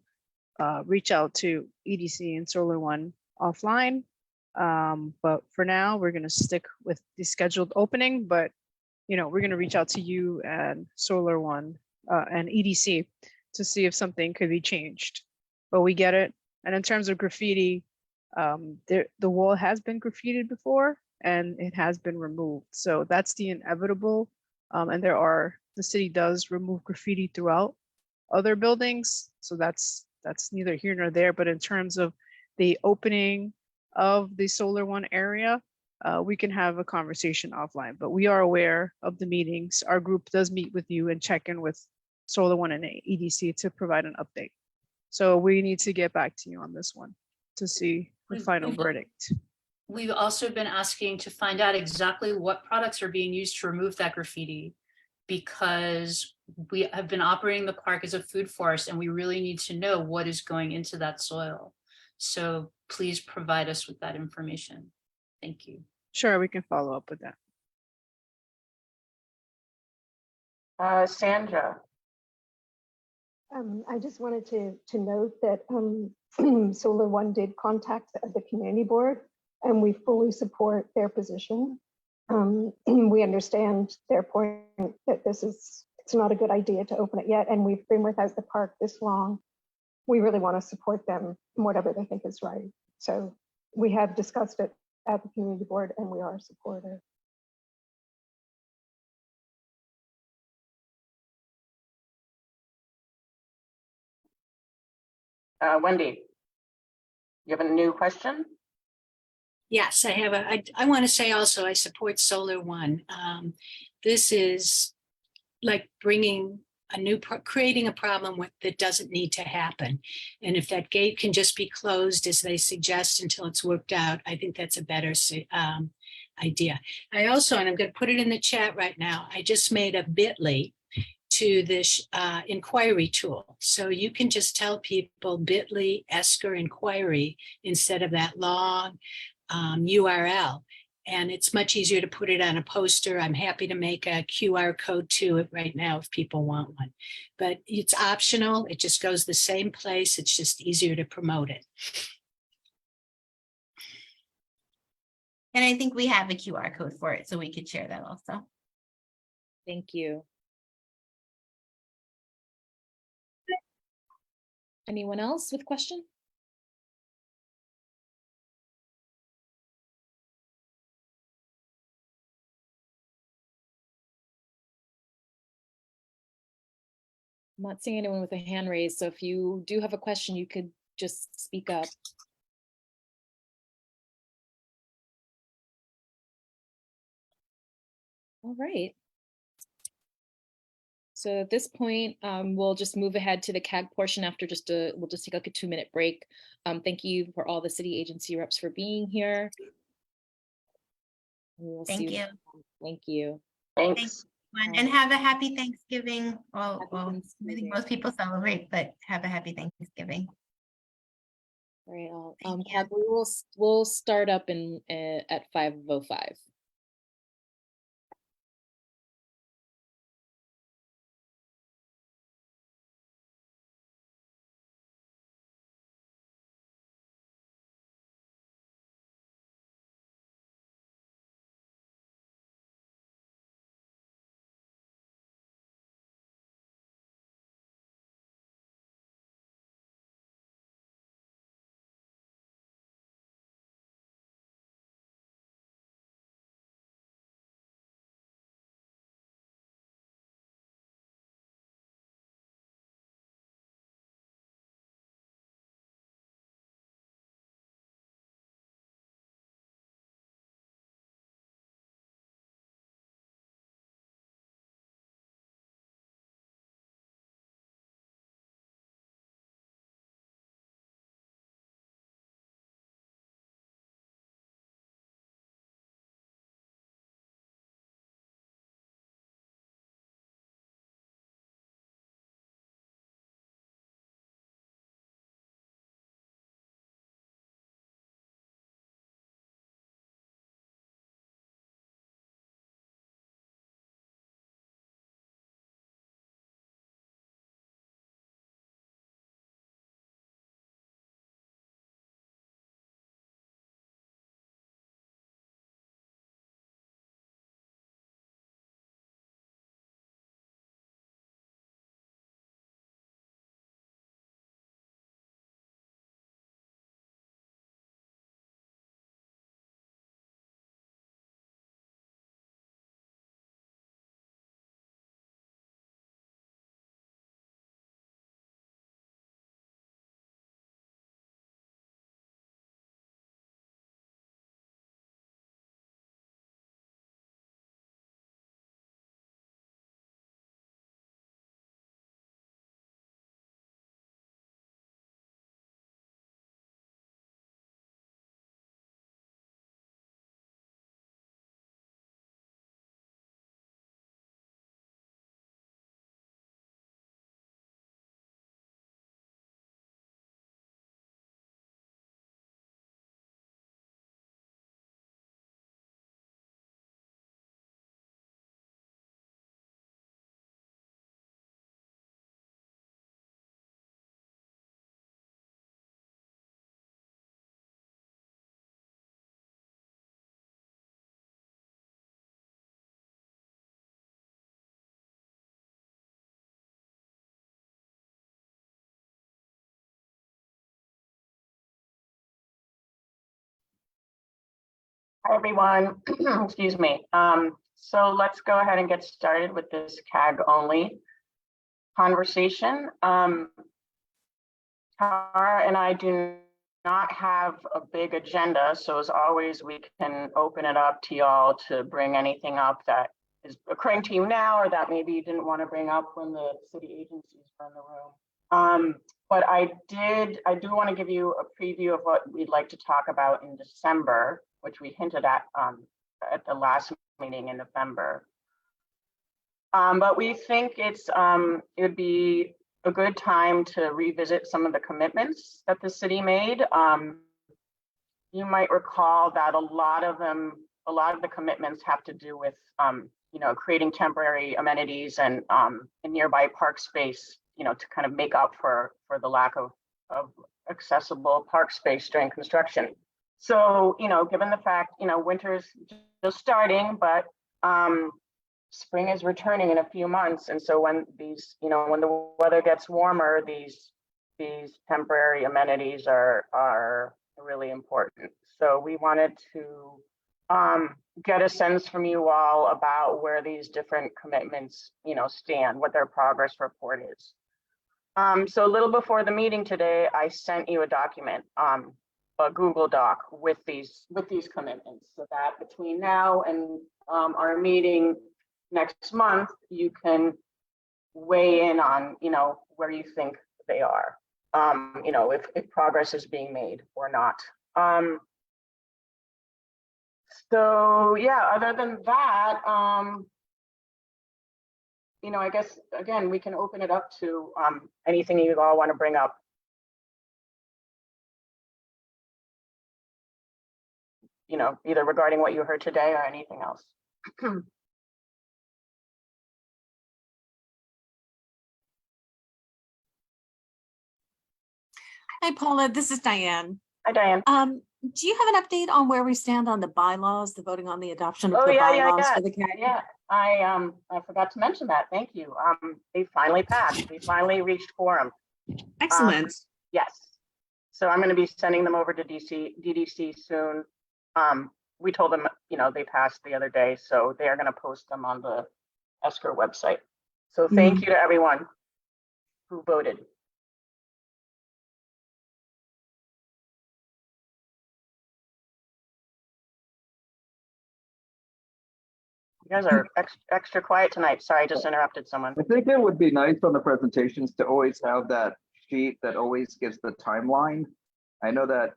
reach out to EDC and Solar One offline. But for now, we're going to stick with the scheduled opening, but we're going to reach out to you and Solar One and EDC to see if something could be changed. But we get it. And in terms of graffiti, the wall has been graffitied before and it has been removed. So that's the inevitable. And the city does remove graffiti throughout other buildings. So that's neither here nor there. But in terms of the opening of the Solar One area, we can have a conversation offline, but we are aware of the meetings. Our group does meet with you and check in with Solar One and EDC to provide an update. So we need to get back to you on this one to see the final verdict. We've also been asking to find out exactly what products are being used to remove that graffiti, because we have been operating the park as a food forest and we really need to know what is going into that soil. So please provide us with that information. Thank you. Sure, we can follow up with that. Sandra. I just wanted to note that Solar One did contact the community board, and we fully support their position. We understand their point that it's not a good idea to open it yet, and we've been without the park this long. We really want to support them in whatever they think is right. So we have discussed it at the community board, and we are supportive. Wendy, you have a new question? Yes, I have I want to say also, I support Solar One. This is like creating a problem that doesn't need to happen. And if that gate can just be closed, as they suggest, until it's worked out, I think that's a better idea. I also, and I'm going to put it in the chat right now, I just made a bit.ly to this inquiry tool. So you can just tell people bit.ly ESCR inquiry instead of that long URL. And it's much easier to put it on a poster. I'm happy to make a QR code to it right now if people want one. But it's optional. It just goes the same place. It's just easier to promote it. And I think we have a QR code for it, so we could share that also. Thank you. Anyone else with question? I'm not seeing anyone with a hand raised, so if you do have a question, you could just speak up. All right. So at this point, we'll just move ahead to the CAG portion after we'll just take like a 2-minute break. Thank you for all the city agency reps for being here. Thank you. Thank you. Thanks. And have a happy Thanksgiving. Well, Thanksgiving. I think most people celebrate, but have a happy Thanksgiving. All right. CAG, we'll start up at 5:05. Hi, everyone. Excuse me. So let's go ahead and get started with this CAG only conversation. Tara and I do not have a big agenda, so as always, we can open it up to y'all to bring anything up that is occurring to you now, or that maybe you didn't want to bring up when the city agencies were in the room. But I do want to give you a preview of what we'd like to talk about in December, which we hinted at the last meeting in November. But we think it would be a good time to revisit some of the commitments that the city made. You might recall that a lot of the commitments have to do with creating temporary amenities and nearby park space, to kind of make up for the lack of accessible park space during construction. So, given the fact, winter's just starting, but spring is returning in a few months. And so when when the weather gets warmer, these temporary amenities are really important. So we wanted to get a sense from you all about where these different commitments, stand, what their progress report is. So a little before the meeting today, I sent you a document, a Google Doc with these commitments, so that between now and our meeting next month, you can weigh in on, where you think they are, if progress is being made or not. So yeah, other than that, I guess, again, we can open it up to anything you all want to bring up. Either regarding what you heard today or anything else. Hi, Paula, this is Diane. Hi, Diane. Do you have an update on where we stand on the bylaws, the voting on the adoption of the bylaws for the county? Yeah, I forgot to mention that. Thank you. They finally passed. We finally reached quorum. Excellent. Yes. So I'm going to be sending them over to DDC soon. We told them, they passed the other day, so they are going to post them on the ESCR website. So thank you to everyone who voted. You guys are extra quiet tonight. Sorry, I just interrupted someone. I think it would be nice on the presentations to always have that sheet that always gives the timeline. I know that,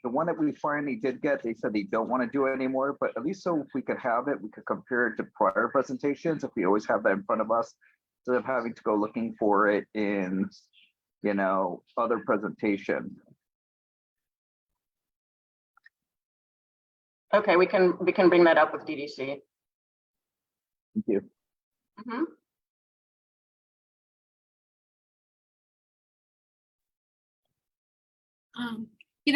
the one that we finally did get, they said they don't want to do it anymore, but at least so if we could have it, we could compare it to prior presentations if we always have that in front of us, instead of having to go looking for it in, other presentations. Okay, we can bring that up with DDC. Thank you. Mm-hmm.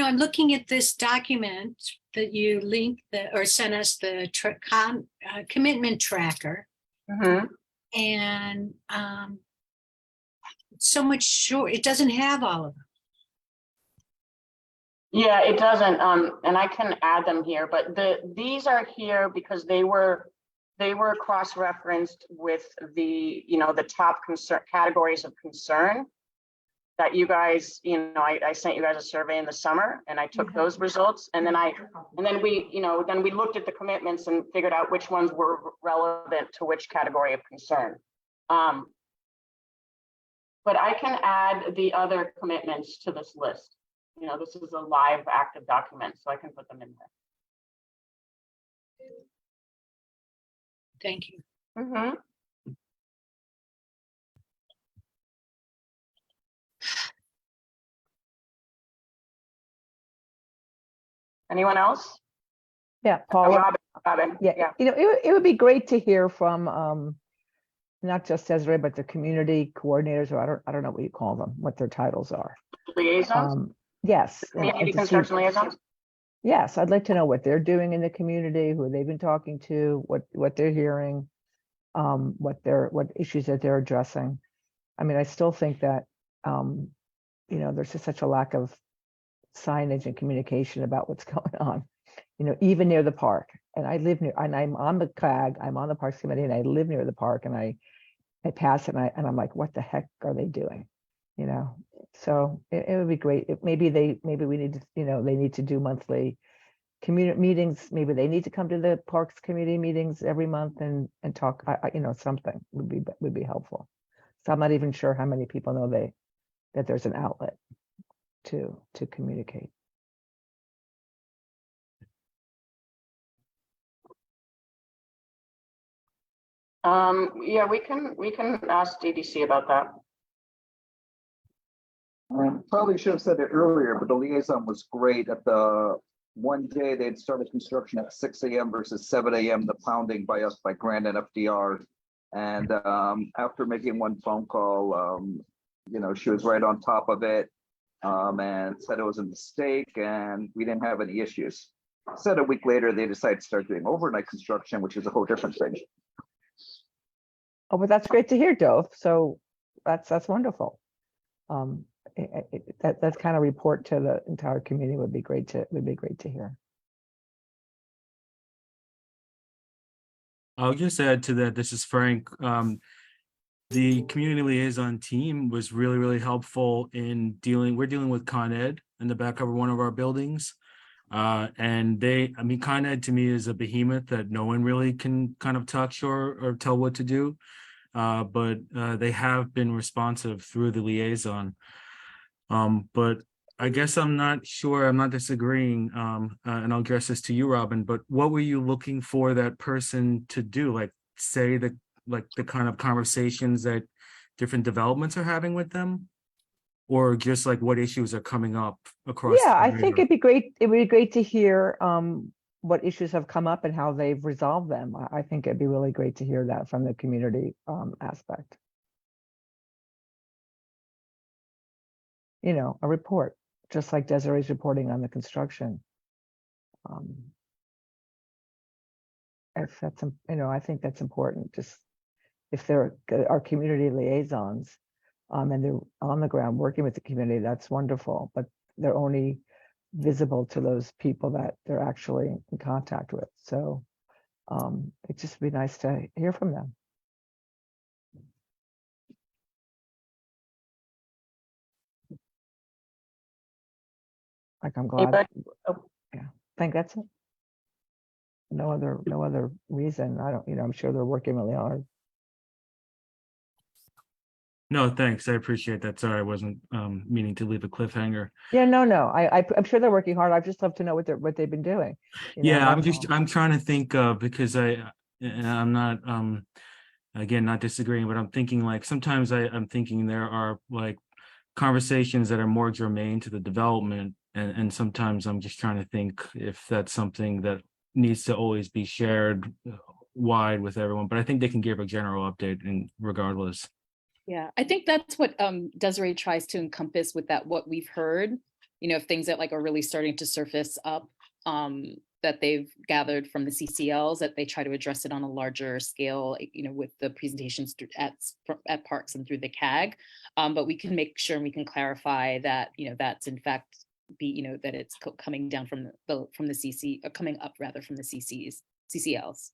I'm looking at this document that you linked or sent us, the commitment tracker. Mm-hmm. And so much short, it doesn't have all of them. Yeah, it doesn't. And I can add them here, but these are here because they were cross-referenced with the top categories of concern that you guys, I sent you guys a survey in the summer, and I took those results, and then we looked at the commitments and figured out which ones were relevant to which category of concern. But I can add the other commitments to this list. This is a live active document, so I can put them in there. Thank you. Mm-hmm. Anyone else? Yeah, Paula. Robin. Yeah. It would be great to hear from not just Desiree, but the community coordinators, or I don't know what you call them, what their titles are. Liaisons? Yes. Community construction liaisons? Yes, I'd like to know what they're doing in the community, who they've been talking to, what they're hearing, what issues that they're addressing. I mean, I still think that there's just such a lack of signage and communication about what's going on. even near the park. And I live near, and I'm on the CAG, I'm on the Parks Committee, and I live near the park, and I pass it, and I'm like, what the heck are they doing? So it would be great. Maybe we need to, they need to do monthly community meetings. Maybe they need to come to the Parks Committee meetings every month and talk, something would be helpful. So I'm not even sure how many people know that there's an outlet to communicate. Yeah, we can ask DDC about that. Probably should have said it earlier, but the liaison was great. At the one day they'd started construction at 6 a.m. versus 7 a.m. The pounding by us by Grant and FDR. And after making one phone call, she was right on top of it and said it was a mistake and we didn't have any issues. Said a week later they decided to start doing overnight construction, which is a whole different thing. Oh, but that's great to hear, Dove. So that's wonderful. That kind of report to the entire community would be great to hear. I'll just add to that. This is Frank. The community liaison team was really, really helpful in we're dealing with Con Ed in the back of one of our buildings. And Con Ed to me is a behemoth that no one really can kind of touch or tell what to do. But they have been responsive through the liaison. But I guess I'm not sure, I'm not disagreeing, and I'll address this to you, Robin, but what were you looking for that person to do? Like say the kind of conversations that different developments are having with them? Or just like what issues are coming up across? Yeah, I think it'd be great. It would be great to hear what issues have come up and how they've resolved them. I think it'd be really great to hear that from the community aspect. A report, just like Desiree's reporting on the construction. If that's, I think that's important. Just if they're our community liaisons, and they're on the ground working with the community, that's wonderful. But they're only visible to those people that they're actually in contact with. So it'd just be nice to hear from them. Like I'm glad. Yeah, I think that's it. No other reason. I don't, I'm sure they're working really hard. No, thanks. I appreciate that. Sorry, I wasn't meaning to leave a cliffhanger. Yeah, no. I'm sure they're working hard. I'd just love to know what they've been doing. Yeah, I'm trying to think of, because I'm not again, not disagreeing, but I'm thinking like sometimes I'm thinking there are like conversations that are more germane to the development, and sometimes I'm just trying to think if that's something that needs to always be shared wide with everyone. But I think they can give a general update and regardless. Yeah, I think that's what Desiree tries to encompass with that, what we've heard, of things that like are really starting to surface up that they've gathered from the CCLs, that they try to address it on a larger scale, with the presentations at parks and through the CAG. But we can make sure and we can clarify that, that's in fact that it's coming down from the CC, or coming up rather from the CCLs.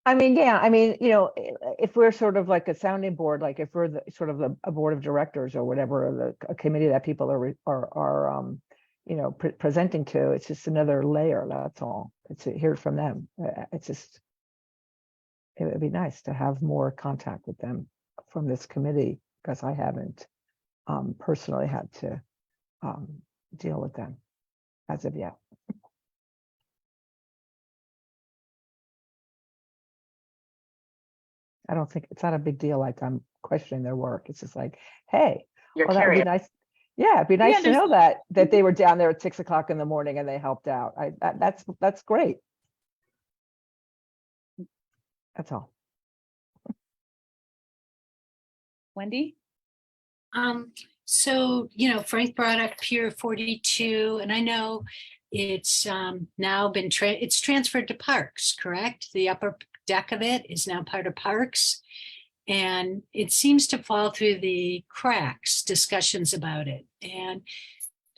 If we're sort of like a sounding board, like if we're a board of directors or whatever, or a committee that people are presenting to, it's just another layer. That's all. It's to hear from them. It would be nice to have more contact with them from this committee, because I haven't personally had to deal with them as of yet. I don't think it's not a big deal. Like I'm questioning their work. It's just like, hey, that would be nice. Yeah, it'd be nice to know that they were down there at 6 o'clock in the morning and they helped out. That's great. That's all. Wendy? So, Frank brought up Pier 42, and I know it's now been it's transferred to Parks, correct? The upper deck of it is now part of Parks, and it seems to fall through the cracks, discussions about it. And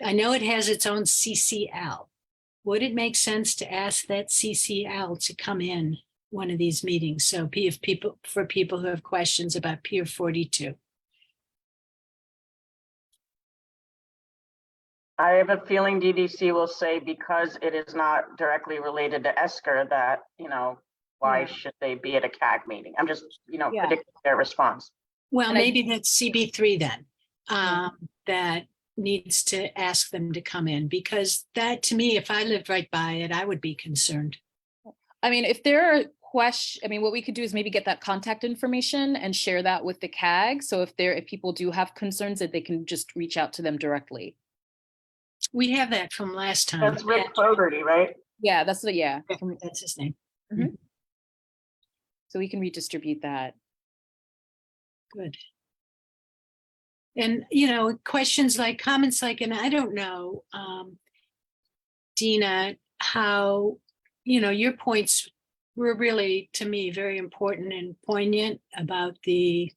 I know it has its own CCL. Would it make sense to ask that CCL to come in one of these meetings? So if people, for people who have questions about Pier 42. I have a feeling DDC will say because it is not directly related to ESCR that, why Yeah. should they be at a CAG meeting? I'm just, Yeah. predicting their response. Well, And I- maybe that's CB3 then, Yeah. that needs to ask them to come in, because that, to me, if I lived right by it, I would be concerned. I mean, if there are questions, I mean, what we could do is maybe get that contact information and share that with the CAG. So if people do have concerns, that they can just reach out to them directly. We have that from last time. That's Rick Fogarty, right? Yeah, that's That's his name. so we can redistribute that. Good. And, questions like, comments like, and I don't know, Dina, how, your points were really, to me, very important and poignant about the,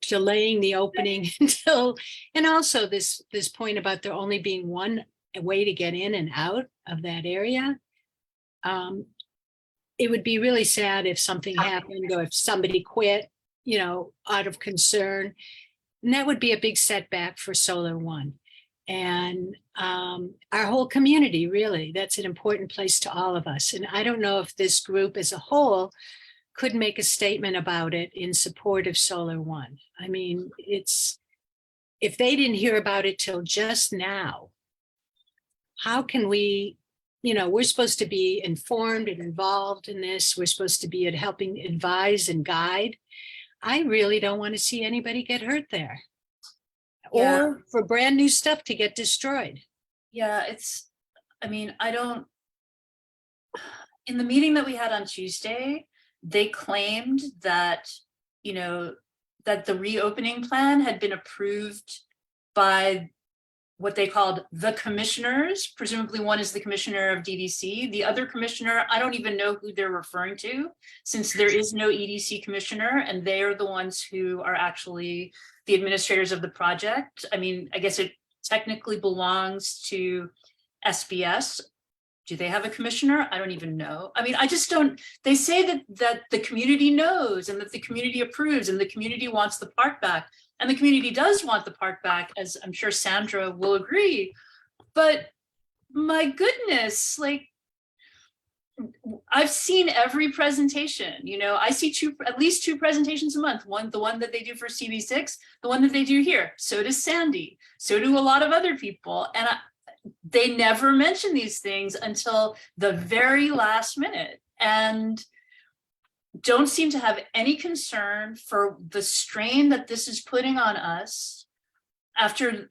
delaying the opening until, and also this point about there only being one way to get in and out of that area. It would be really sad if something happened or if somebody quit, out of concern. And that would be a big setback for Solar One. And our whole community, really, that's an important place to all of us. And I don't know if this group as a whole could make a statement about it in support of Solar One. I mean, if they didn't hear about it till just now, how can we, we're supposed to be informed and involved in this. We're supposed to be at helping advise and guide. I really don't want to see anybody get hurt there. Yeah. Or for brand new stuff to get destroyed. Yeah, in the meeting that we had on Tuesday, they claimed that, that the reopening plan had been approved by what they called the commissioners. Presumably one is the commissioner of DDC. The other commissioner, I don't even know who they're referring to, since there is no EDC commissioner, and they are the ones who are actually the administrators of the project. I mean, I guess it technically belongs to SBS. Do they have a commissioner? I don't even know. I mean, I just don't, they say that the community knows and that the community approves and the community wants the park back. And the community does want the park back, as I'm sure Sandra will agree. But my goodness, like, I've seen every presentation, I see at least two presentations a month. The one that they do for CB6, the one that they do here. So does Sandy. So do a lot of other people. And they never mention these things until the very last minute. And don't seem to have any concern for the strain that this is putting on us after,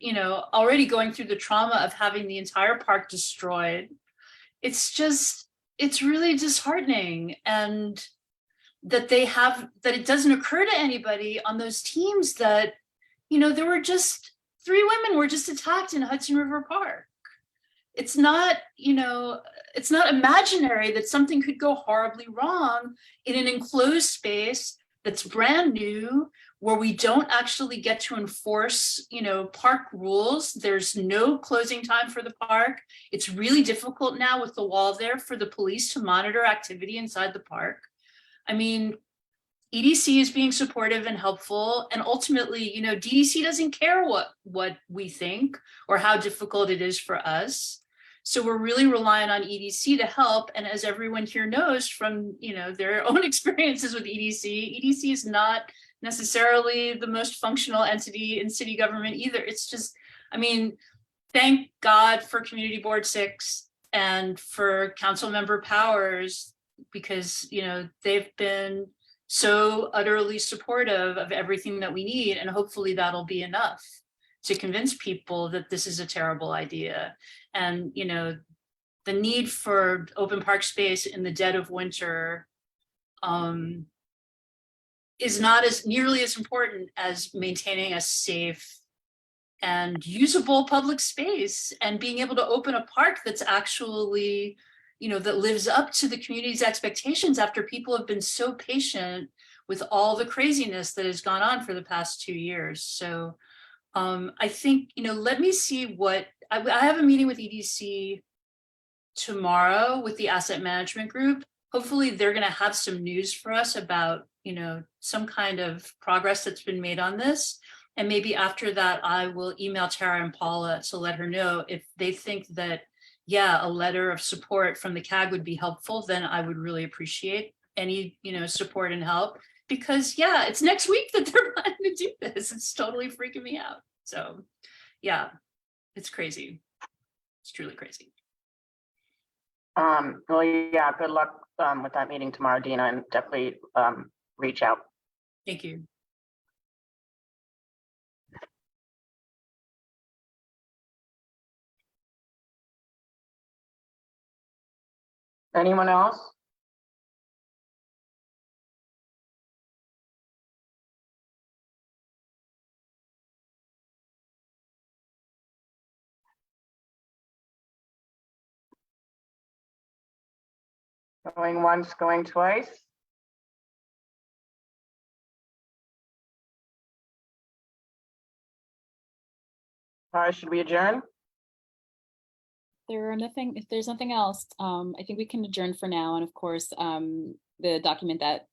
already going through the trauma of having the entire park destroyed. It's really disheartening. And that it doesn't occur to anybody on those teams that, there were just 3 women were just attacked in Hudson River Park. It's not, it's not imaginary that something could go horribly wrong in an enclosed space that's brand new, where we don't actually get to enforce, park rules. There's no closing time for the park. It's really difficult now with the wall there for the police to monitor activity inside the park. I mean, EDC is being supportive and helpful, and ultimately, DDC doesn't care what we think or how difficult it is for us. So we're really relying on EDC to help. And as everyone here knows from, their own experiences with EDC is not necessarily the most functional entity in city government either. It's just, thank God for Community Board 6 and for Council Member Powers, because, they've been so utterly supportive of everything that we need. And hopefully that'll be enough to convince people that this is a terrible idea. And, the need for open park space in the dead of winter is not as nearly as important as maintaining a safe and usable public space and being able to open a park that's actually, that lives up to the community's expectations after people have been so patient with all the craziness that has gone on for the past 2 years. So I think, let me see what, I have a meeting with EDC tomorrow with the asset management group. Hopefully they're going to have some news for us about, some kind of progress that's been made on this. And maybe after that, I will email Tara and Paula to let her know if they think that, yeah, a letter of support from the CAG would be helpful, then I would really appreciate any, support and help. Because yeah, it's next week that they're planning to do this. It's totally freaking me out. So yeah, it's crazy. It's truly crazy. Well, yeah, good luck with that meeting tomorrow, Dina, and definitely reach out. Thank you. Anyone else? Going once, going twice. All right, should we adjourn? If there's nothing else, I think we can adjourn for now. And of course, the document that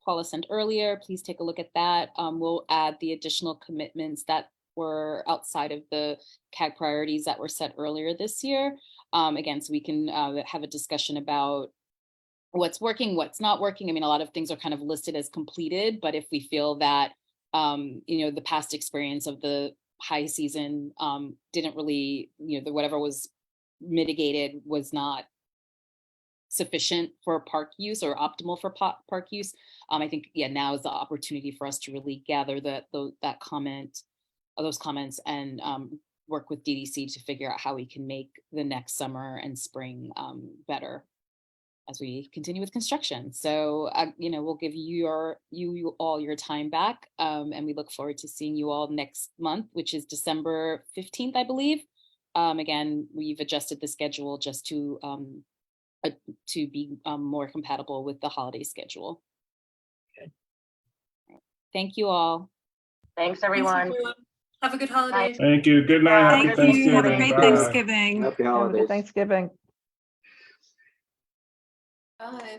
Paula sent earlier, please take a look at that. We'll add the additional commitments that were outside of the CAG priorities that were set earlier this year. Again, so we can have a discussion about what's working, what's not working. I mean, a lot of things are kind of listed as completed, but if we feel that, the past experience of the high season didn't really, whatever was mitigated was not sufficient for park use or optimal for park use. I think, yeah, now is the opportunity for us to really gather those comments and work with DDC to figure out how we can make the next summer and spring better as we continue with construction. So, we'll give you all your time back, and we look forward to seeing you all next month, which is December 15th, I believe. Again, we've adjusted the schedule just to be more compatible with the holiday schedule. Good. Thank you all. Thanks, everyone. Have a good holiday. Thank you. Good night. Happy Thank Thanksgiving. you. Have a great Bye. Thanksgiving. Happy Have a holidays. good Thanksgiving. Bye.